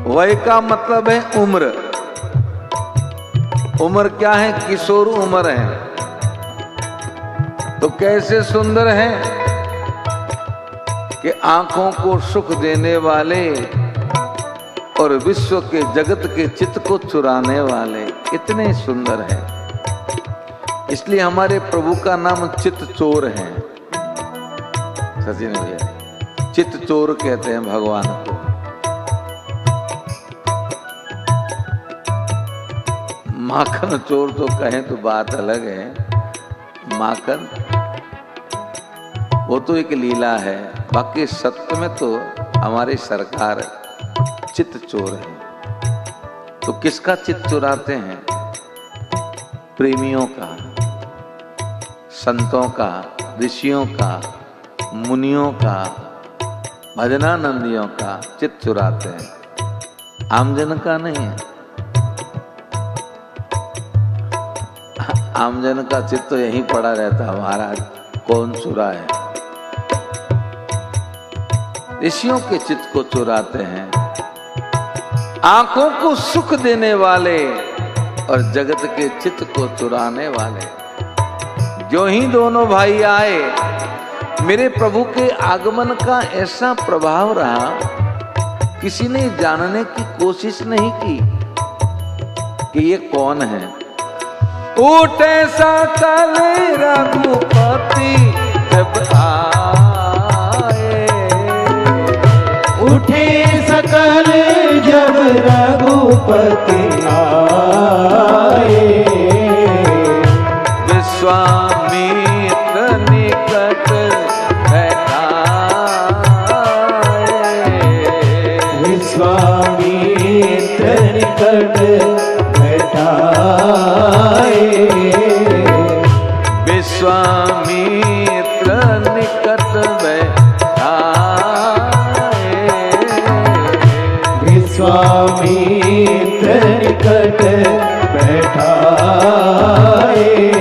A: वय का मतलब है उम्र। उम्र क्या है? किशोर उम्र है। तो कैसे सुंदर है कि आंखों को सुख देने वाले और विश्व के जगत के चित्त को चुराने वाले, इतने सुंदर है। इसलिए हमारे प्रभु का नाम चित्त चोर है। सचिन भैया, चित्त चोर कहते हैं भगवान को। माखन चोर तो कहें तो बात अलग है। माखन वो तो एक लीला है, बाकी सत्य में तो हमारी सरकार चित्त चोर है। तो किसका चित्त चुराते हैं? प्रेमियों का, संतों का, ऋषियों का, मुनियों का, भजनानंदियों का चित्त चुराते हैं, आमजन का नहीं है। आमजन का चित्त तो यहीं पड़ा रहता, महाराज कौन चुराए। ऋषियों के चित्त को चुराते हैं, आंखों को सुख देने वाले और जगत के चित्त को चुराने वाले। जो ही दोनों भाई आए, मेरे प्रभु के आगमन का ऐसा प्रभाव रहा, किसी ने जानने की कोशिश नहीं की कि ये कौन है। उठे सकल रघुपति जब आए,
B: उठे सकल जब रघुपति आए।
A: विश्वामित्र निकट बैठाए,
B: विश्वामित्र निकट बैठाए।
A: विश्वामित्र निकट बैठाए,
B: विश्वामित्र आए।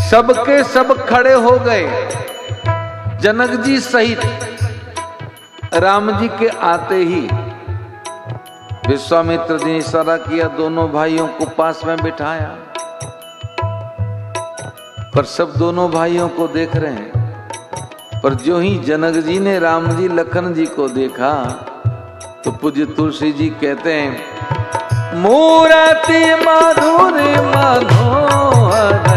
A: सबके सब खड़े हो गए, जनक जी सहित। राम जी के आते ही विश्वामित्र जी ने इशारा किया, दोनों भाइयों को पास में बिठाया। पर सब दोनों भाइयों को देख रहे हैं। पर जो ही जनक जी ने राम जी लखन जी को देखा तो पूज्य तुलसी जी कहते हैं, मूरति मधुर मनोहर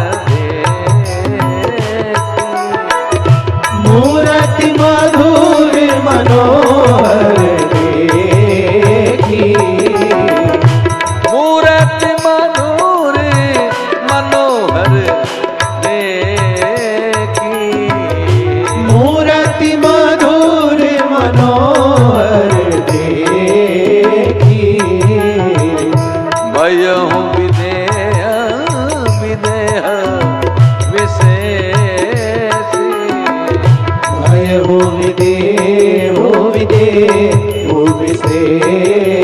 B: मूरति मधुर मनोहर देखी।
A: मूरति मधुर मनोहर देखी।
B: मूरति मधुर मनोहर देखी।
A: भयहु विदेह विदेह विशेष।
B: भयहु विदेह विदेह विशेषी।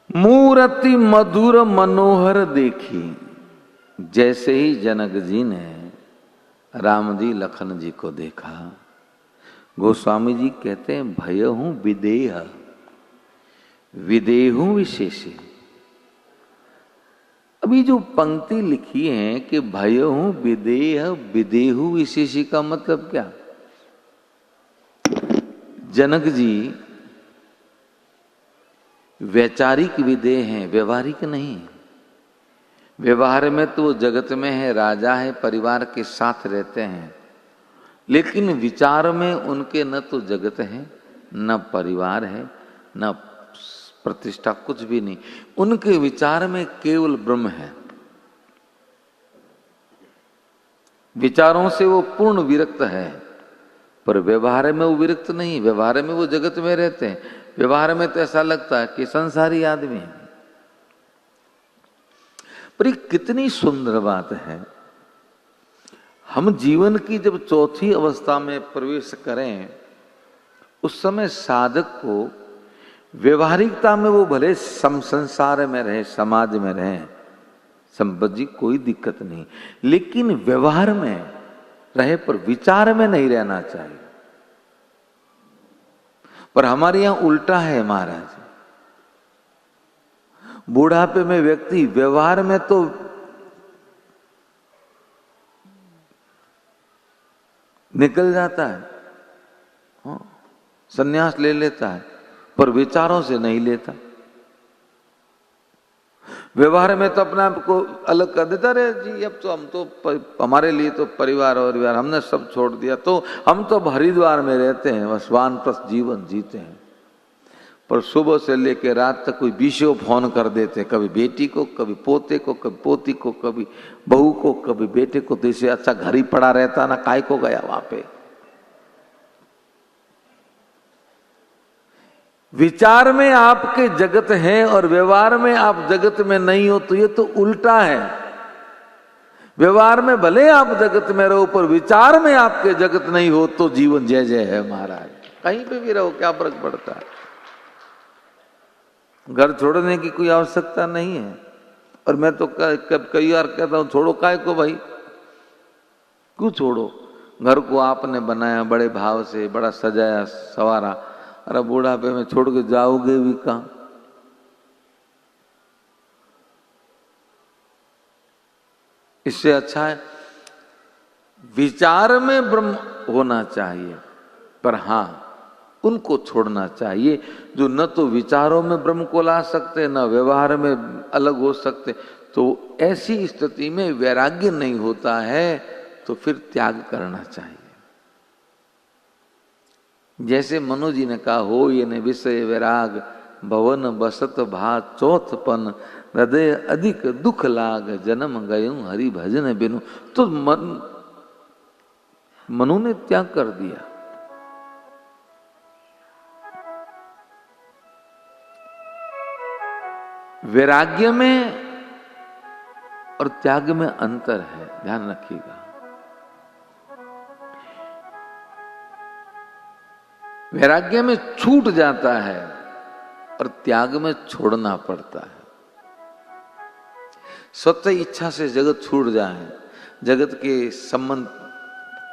A: मूरति मधुर मनोहर देखी। जैसे ही जनक जी ने राम जी लखन जी को देखा, गोस्वामी जी कहते हैं भयहु विदेह विदेहु विशेषे। अभी जो पंक्ति लिखी है कि भयहु विदेह विदेहु विशेषी का मतलब क्या? जनक जी वैचारिक विदेह हैं, व्यवहारिक नहीं। व्यवहार में तो वो जगत में है, राजा है, परिवार के साथ रहते हैं, लेकिन विचार में उनके न तो जगत है, न परिवार है, न प्रतिष्ठा, कुछ भी नहीं। उनके विचार में केवल ब्रह्म है। विचारों से वो पूर्ण विरक्त है, पर व्यवहार में वो विरक्त नहीं। व्यवहार में वो जगत में रहते हैं। व्यवहार में तो ऐसा लगता है कि संसारी आदमी है। पर ये कितनी सुंदर बात है। हम जीवन की जब चौथी अवस्था में प्रवेश करें, उस समय साधक को व्यवहारिकता में वो भले संसार में रहे, समाज में रहे, संपत जी कोई दिक्कत नहीं, लेकिन व्यवहार में रहे पर विचार में नहीं रहना चाहिए। पर हमारे यहां उल्टा है महाराज। बुढ़ापे में व्यक्ति व्यवहार में तो निकल जाता है, संन्यास ले लेता है, पर विचारों से नहीं लेता। व्यवहार में तो अपने आप को अलग कर देता, रे जी अब तो हम तो हमारे लिए तो परिवार और व्यवहार हमने सब छोड़ दिया, तो हम तो हरिद्वार में रहते हैं, बस वानप्रस्थ जीवन जीते हैं। पर सुबह से लेकर रात तक कोई बीसों फोन कर देते, कभी बेटी को, कभी पोते को, कभी पोती को, कभी बहू को, कभी बेटे को, तो इसे अच्छा घर ही पड़ा रहता ना, काय को गया वहां पे। विचार में आपके जगत है और व्यवहार में आप जगत में नहीं हो, तो ये तो उल्टा है। व्यवहार में भले आप जगत में रहो पर विचार में आपके जगत नहीं हो, तो जीवन जय जय है महाराज। कहीं पे भी रहो क्या फर्क पड़ता है। घर छोड़ने की कोई आवश्यकता नहीं है। और मैं तो कई बार कहता हूं, छोड़ो काय को भाई, क्यों छोड़ो? घर को आपने बनाया बड़े भाव से, बड़ा सजाया सवारा, अरे बुढ़ापे में छोड़ के जाओगे भी कहां? इससे अच्छा है विचार में ब्रह्म होना चाहिए, पर हां उनको छोड़ना चाहिए जो न तो विचारों में ब्रह्म को ला सकते, न व्यवहार में अलग हो सकते। तो ऐसी स्थिति में वैराग्य नहीं होता है, तो फिर त्याग करना चाहिए। जैसे मनु जी ने कहा, हो ये ने विषय वैराग, भवन बसत भा चौथपन, हृदय अधिक दुख लाग, जन्म गयूं हरि भजन बिनु। तो मनु ने त्याग कर दिया। वैराग्य में और त्याग में अंतर है, ध्यान रखिएगा। वैराग्य में छूट जाता है और त्याग में छोड़ना पड़ता है। स्वतः इच्छा से जगत छूट जाए, जगत के संबंध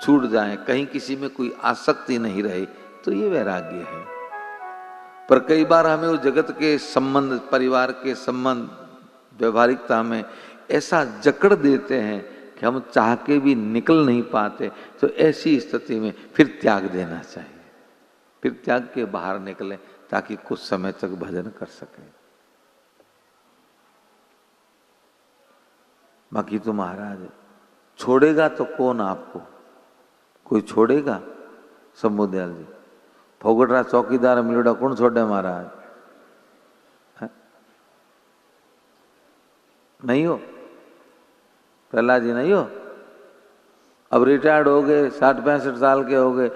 A: छूट जाए, कहीं किसी में कोई आसक्ति नहीं रहे, तो ये वैराग्य है। पर कई बार हमें उस जगत के संबंध, परिवार के संबंध, व्यवहारिकता में ऐसा जकड़ देते हैं कि हम चाह के भी निकल नहीं पाते। तो ऐसी स्थिति में फिर त्याग देना चाहिए, फिर त्याग के बाहर निकलें ताकि कुछ समय तक भजन कर सकें। बाकी तो महाराज छोड़ेगा तो कौन आपको? कोई छोड़ेगा? शंभुदयाल जी, फोगटरा चौकीदार मिलड़ा कौन छोड़े महाराज? नहीं हो? प्रहलाद जी नहीं हो? अब रिटायर्ड हो गए, 60-65 साल के हो गए,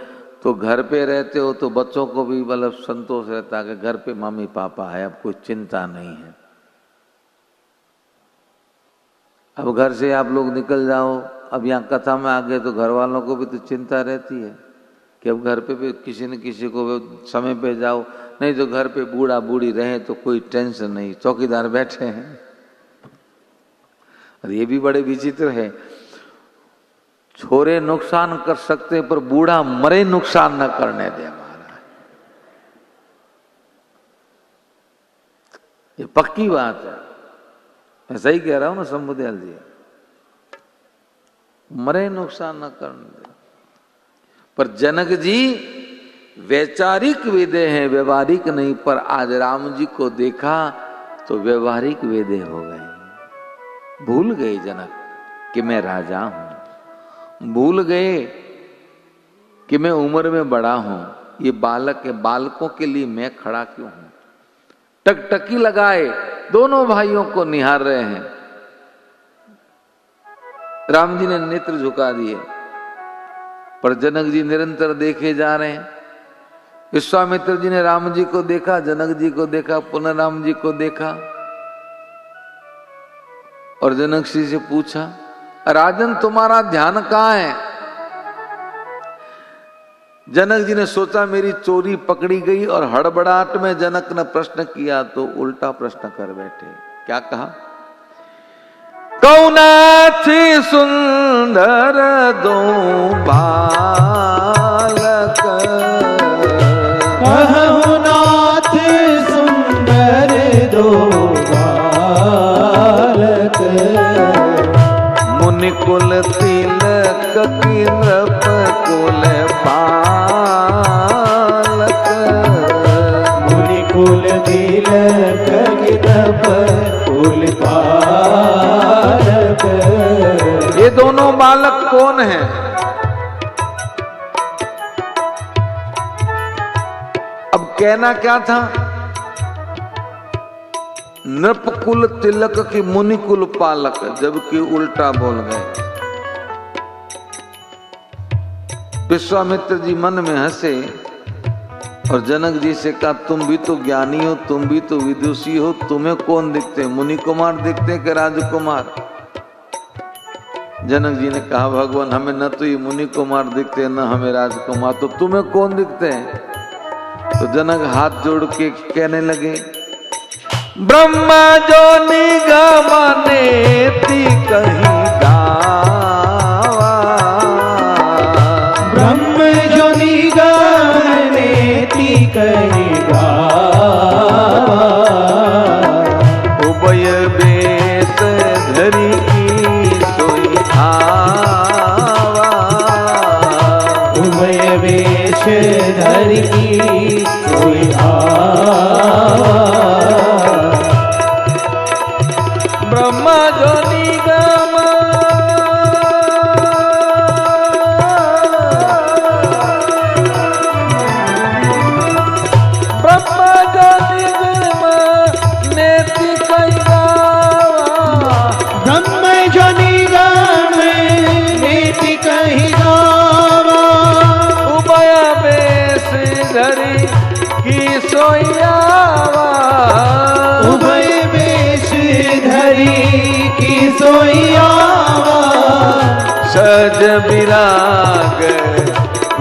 A: तो घर पे रहते हो तो बच्चों को भी मतलब संतोष रहता है कि घर पे मम्मी पापा है, अब कोई चिंता नहीं है। अब घर से आप लोग निकल जाओ, अब यहाँ कथा में आ गए तो घर वालों को भी तो चिंता रहती है कि अब घर पे भी किसी न किसी को समय पे जाओ, नहीं तो घर पे बूढ़ा बूढ़ी रहे तो कोई टेंशन नहीं, चौकीदार बैठे हैं। और ये भी बड़े विचित्र है, छोरे नुकसान कर सकते पर बूढ़ा मरे नुकसान न करने दे महाराज। ये पक्की बात है, मैं सही कह रहा हूं ना शंभुदयाल जी? मरे नुकसान न करने दे। पर जनक जी वैचारिक वेदे हैं, व्यवहारिक नहीं। पर आज राम जी को देखा तो व्यवहारिक वेदे हो गए। भूल गए जनक कि मैं राजा हूं, भूल गए कि मैं उम्र में बड़ा हूं, ये बालक है, बालकों के लिए मैं खड़ा क्यों हूं? टकटकी लगाए दोनों भाइयों को निहार रहे हैं। राम जी ने नेत्र झुका दिए, पर जनक जी निरंतर देखे जा रहे हैं। विश्वामित्र जी ने राम जी को देखा, जनक जी को देखा, पुनः राम जी को देखा, और जनक जी से पूछा, राजन तुम्हारा ध्यान कहां है? जनक जी ने सोचा मेरी चोरी पकड़ी गई, और हड़बड़ाहट में जनक ने प्रश्न किया तो उल्टा प्रश्न कर बैठे। क्या कहा? कौनाथ सुंदर दो बालक,
B: कहुनाथ सुंदर दो बालक,
A: मुनि कुल तिलक की नृप कुल बालक,
B: मुनि कुल तिलक की नृप कुल बालक।
A: ये दोनों बालक कौन हैं? अब कहना क्या था? नृपकुल तिलक की मुनिकुल पालक, जबकि उल्टा बोल गए। विश्वामित्र जी मन में हंसे और जनक जी से कहा, तुम भी तो ज्ञानी हो, तुम भी तो विदुषी हो, तुम्हें कौन दिखते? मुनि कुमार दिखते कि राजकुमार? जनक जी ने कहा, भगवान हमें न तो ये मुनि कुमार दिखते न हमें राजकुमार, तो तुम्हें कौन दिखते हैं? तो जनक हाथ जोड़ के कहने लगे, ब्रह्मा जो निगमनेति कहीं गावा,
B: ब्रह्म जो निगमनेति कहीं गावा,
A: उभय वेश धरी की सोई आवा,
B: उभय वेश धरी की सोई आवा,
A: ब्रह्मा जो निगम ब्रह्मा जो निगम नेति कहीं गावा,
B: ब्रह्म जो निगमनेति कहीं गावा,
A: उभय वेश धरी की सोई आवा,
B: उभय वेश धरी की सोई आवा,
A: सज विराग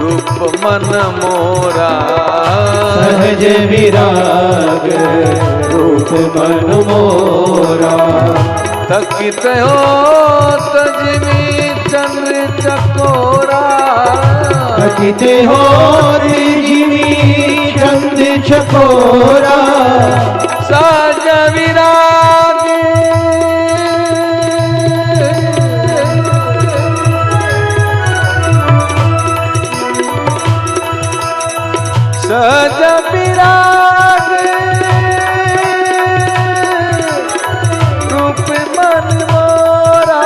A: रूप मन मोरा,
B: सहज विराग रूप मन मोरा,
A: थकित हो तजमी चंद्र चकोरा,
B: थकित हो जिमी चंद चकोरा,
A: सज विराग सज विराग रूप मन मोरा,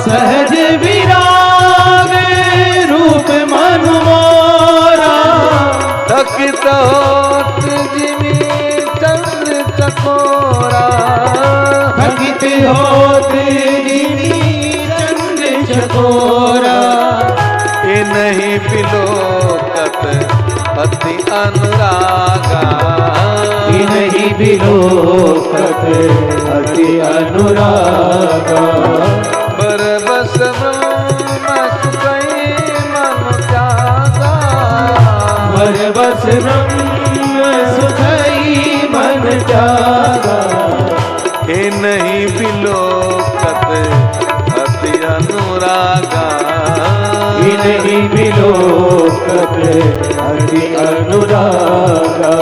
B: सहज विराग रूप मन मोरा,
A: थकित होत जिमी चंद्र चकोरा,
B: थकित होत जिमी चंद चकोरा,
A: ये नहीं बिलोकत अति अनुरागा,
B: ये नहीं बिलोकत अति अनुरागा,
A: बरबस ब्रह्म सुखई मन त्यागा,
B: बरबस ब्रह्म सुखई मन त्यागा,
A: ये नहीं बिलोकत अति अनुरागा,
B: ये नहीं बिलोकत अति अनुरागा।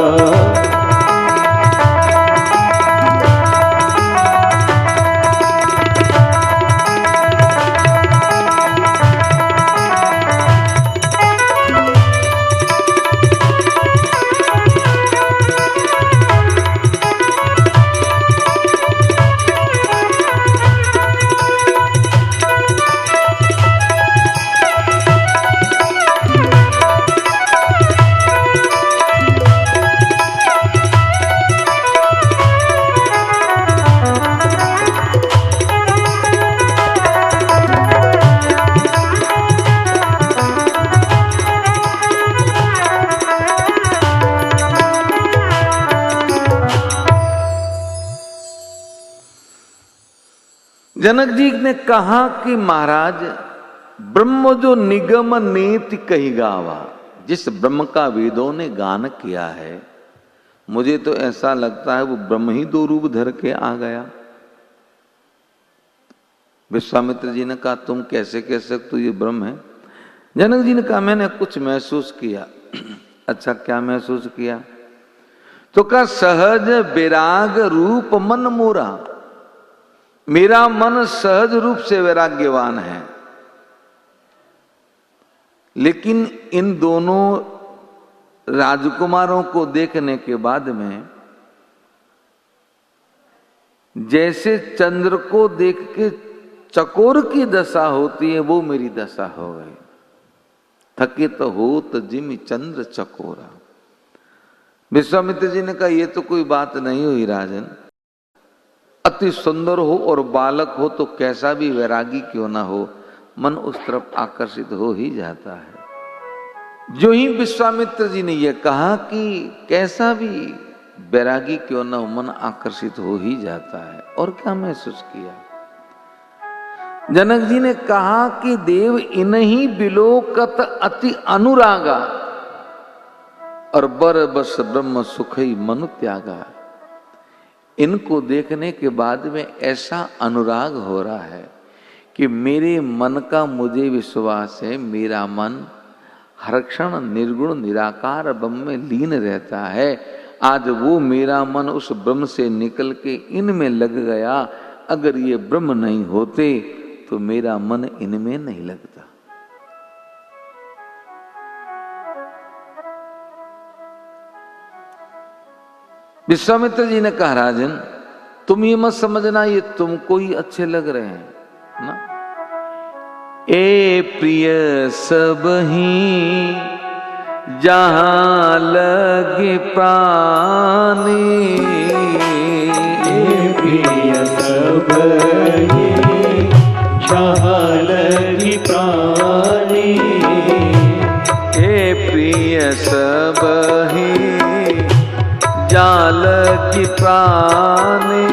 A: जनक जी ने कहा कि महाराज ब्रह्म जो निगम नेति कही गावा, जिस ब्रह्म का वेदों ने गान किया है, मुझे तो ऐसा लगता है वो ब्रह्म ही दो रूप धर के आ गया। विश्वामित्र जी ने कहा तुम कैसे कह सकते हो ये ब्रह्म है? जनक जी ने कहा मैंने कुछ महसूस किया। अच्छा क्या महसूस किया? तो कहा सहज विराग रूप मन मोरा, मेरा मन सहज रूप से वैराग्यवान है। लेकिन इन दोनों राजकुमारों को देखने के बाद में जैसे चंद्र को देख के चकोर की दशा होती है, वो मेरी दशा हो गई। थकित होत जिमि चंद्र चकोरा। विश्वामित्र जी ने कहा ये तो कोई बात नहीं हुई राजन, अति सुंदर हो और बालक हो तो कैसा भी वैरागी क्यों ना हो, मन उस तरफ आकर्षित हो ही जाता है। जो ही विश्वामित्र जी ने यह कहा कि कैसा भी वैरागी क्यों ना हो, मन आकर्षित हो ही जाता है। और क्या महसूस किया? जनक जी ने कहा कि देव इन्हीं बिलोकत अति अनुरागा, और बर बस ब्रह्म सुखई मनु त्यागा। इनको देखने के बाद में ऐसा अनुराग हो रहा है कि मेरे मन का मुझे विश्वास है, मेरा मन हर क्षण निर्गुण निराकार ब्रह्म में लीन रहता है। आज वो मेरा मन उस ब्रह्म से निकल के इनमें लग गया। अगर ये ब्रह्म नहीं होते तो मेरा मन इनमें नहीं लगता। विश्वामित्र जी ने कहा राजन तुम ये मत समझना ये तुमको ही अच्छे लग रहे हैं ना। ए प्रिय सब ही जहां लगे प्राणी,
B: ए प्रिय सब ही जहां लगे प्राणी,
A: ए प्रिय सब ही जाल की प्राणी,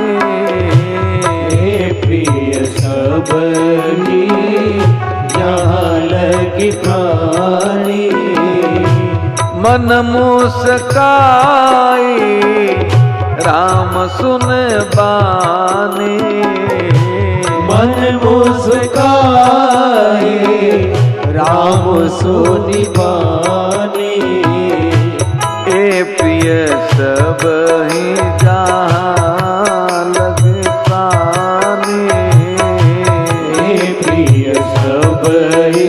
B: प्रिय सब ही जाल की प्राणी।
A: मन मुस्काई राम सुन बानी,
B: मन मुस्काई राम सुनि बानी।
A: ए प्रिय सब ही जहां लगे प्राणी,
B: ए प्रिय सब ही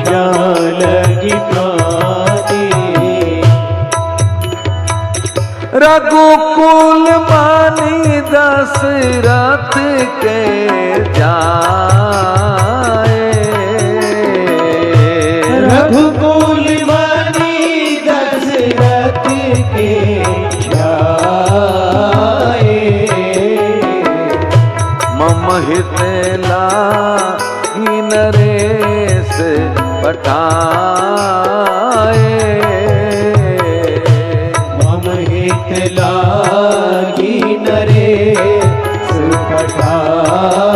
B: जहां लगे प्राणी।
A: रघुकुल मानी दशरथ के जाए,
B: रघुकुल मानी दशरथ के जाए।
A: मम हित लागी नरेश पठाए,
B: मम हित लागी नरेश पठाए।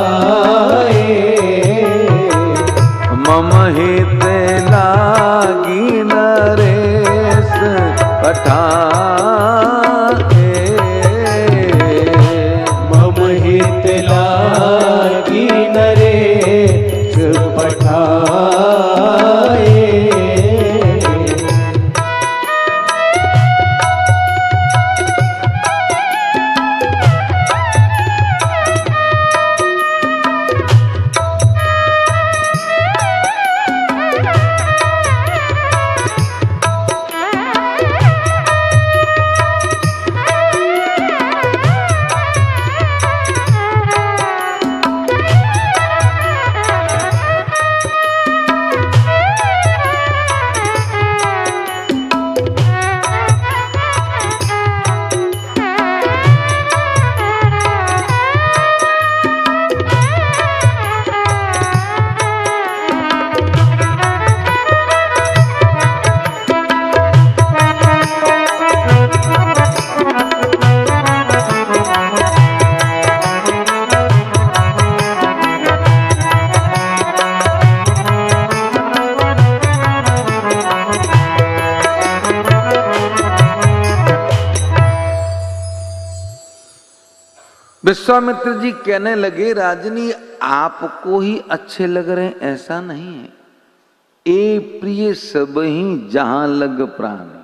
A: मम हित लागी नरेश पठाए,
B: मम हित लागी नरेश पठाए।
A: विश्वामित्र जी कहने लगे, राजनी आपको ही अच्छे लग रहे हैं ऐसा नहीं है, ए प्रिय सब ही जहां लग प्राणी,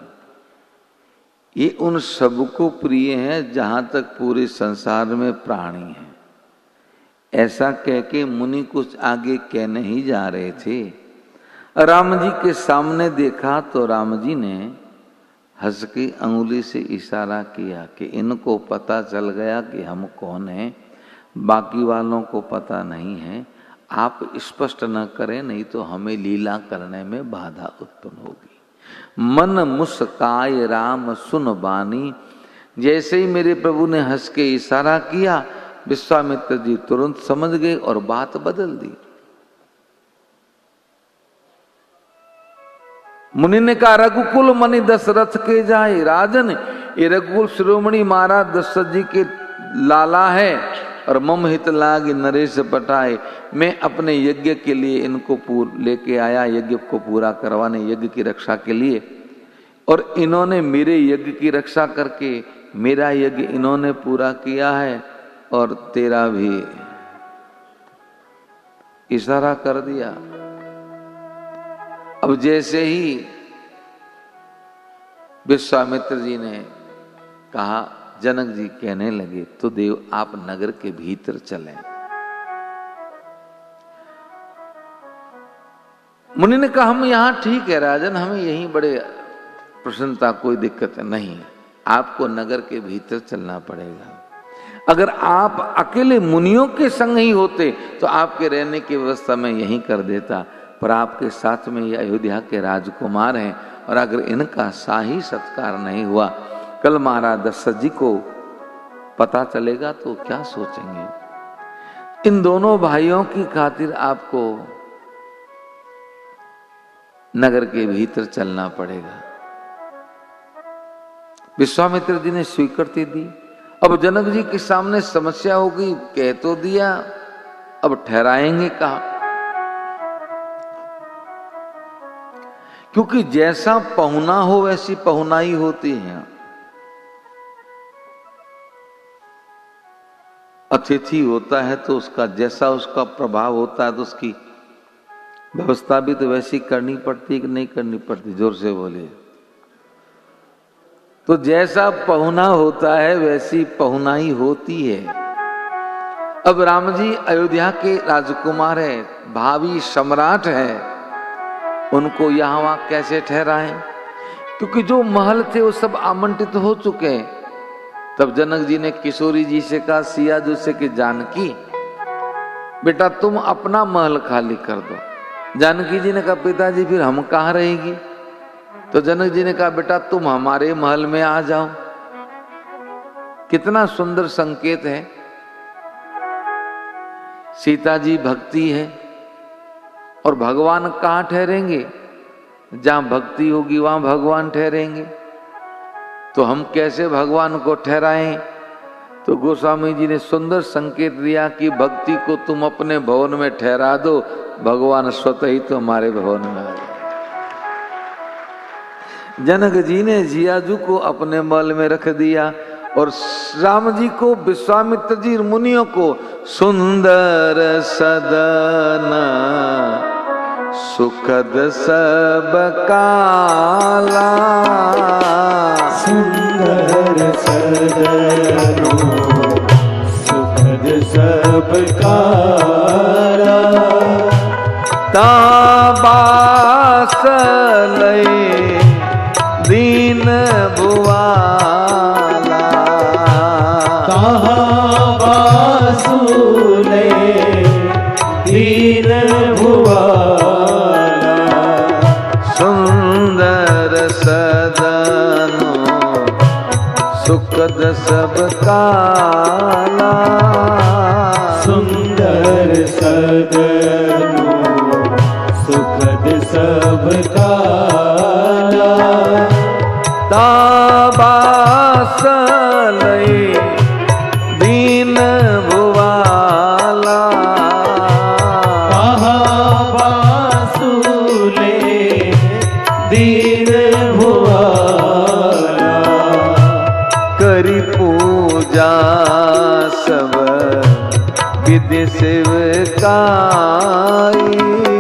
A: ये उन सबको प्रिय है जहां तक पूरे संसार में प्राणी है। ऐसा कह के मुनि कुछ आगे कहने ही जा रहे थे, राम जी के सामने देखा तो राम जी ने हंस की अंगुली से इशारा किया कि इनको पता चल गया कि हम कौन हैं, बाकी वालों को पता नहीं है, आप स्पष्ट न करें नहीं तो हमें लीला करने में बाधा उत्पन्न होगी। मन मुस्काए राम सुन बानी, जैसे ही मेरे प्रभु ने हंस के इशारा किया विश्वामित्र जी तुरंत समझ गए और बात बदल दी। मुनि ने कहा, रघुकुल मणि दशरथ के जाए, राजन ये रघुकुल शिरोमणि महाराज दशरथ जी के लाला है और मम हित लाग नरेश पटाए, मैं अपने यज्ञ के लिए इनको लेके आया, यज्ञ को पूरा करवाने, यज्ञ की रक्षा के लिए, और इन्होंने मेरे यज्ञ की रक्षा करके मेरा यज्ञ इन्होंने पूरा किया है और तेरा भी इशारा कर दिया। अब जैसे ही विश्वामित्र जी ने कहा, जनक जी कहने लगे तो देव आप नगर के भीतर चलें। मुनि ने कहा, हम यहां ठीक है राजन, हमें यहीं बड़े प्रसन्नता, कोई दिक्कत नहीं, आपको नगर के भीतर चलना पड़ेगा। अगर आप अकेले मुनियों के संग ही होते तो आपके रहने की व्यवस्था मैं यहीं कर देता, पर आपके साथ में ये अयोध्या के राजकुमार हैं और अगर इनका शाही सत्कार नहीं हुआ, कल महाराज दशरथ जी को पता चलेगा तो क्या सोचेंगे। इन दोनों भाइयों की खातिर आपको नगर के भीतर चलना पड़ेगा। विश्वामित्र जी ने स्वीकृति दी। अब जनक जी के सामने समस्या होगी, कह तो दिया, अब ठहराएंगे कहाँ? क्योंकि जैसा पहुना हो वैसी पहुनाई होती है। अतिथि होता है तो उसका जैसा उसका प्रभाव होता है तो उसकी व्यवस्था भी तो वैसी करनी पड़ती है कि नहीं करनी पड़ती? जोर से बोलिए। तो जैसा पहुना होता है वैसी पहुनाई होती है। अब राम जी अयोध्या के राजकुमार है, भावी सम्राट है, उनको यहाँ वहां कैसे ठहराएं? क्योंकि जो महल थे वो सब आमंत्रित हो चुके हैं। तब जनक जी ने किशोरी जी से कहा, सिया जी से कि जानकी बेटा तुम अपना महल खाली कर दो। जानकी जी ने कहा, पिताजी फिर हम कहाँ रहेगी? तो जनक जी ने कहा, बेटा तुम हमारे महल में आ जाओ। कितना सुंदर संकेत है। सीता जी भक्ति है और भगवान कहाँ ठहरेंगे? जहां भक्ति होगी वहां भगवान ठहरेंगे। तो हम कैसे भगवान को ठहराएं? तो गोस्वामी जी ने सुंदर संकेत दिया कि भक्ति को तुम अपने भवन में ठहरा दो, भगवान स्वतः ही तो हमारे भवन में आ जाए। जनक जी ने जियाजू को अपने महल में रख दिया और राम जी को, विश्वामित्र जी मुनियों को सुंदर सदन सुखद सब काला,
B: सुंदर सदनो सुखद सब काला,
A: ताबास लय दीन भुआला,
B: कहाँ बासुले दीन भुआला,
A: सुंदर सदनो सुखद सब काला,
B: सुंदर सदनो सुखद सब काला,
A: ताबास लय दीन भुआला,
B: कहाँ बासुले दीन भुआला,
A: करी पूजा सब विधि सेवकाई।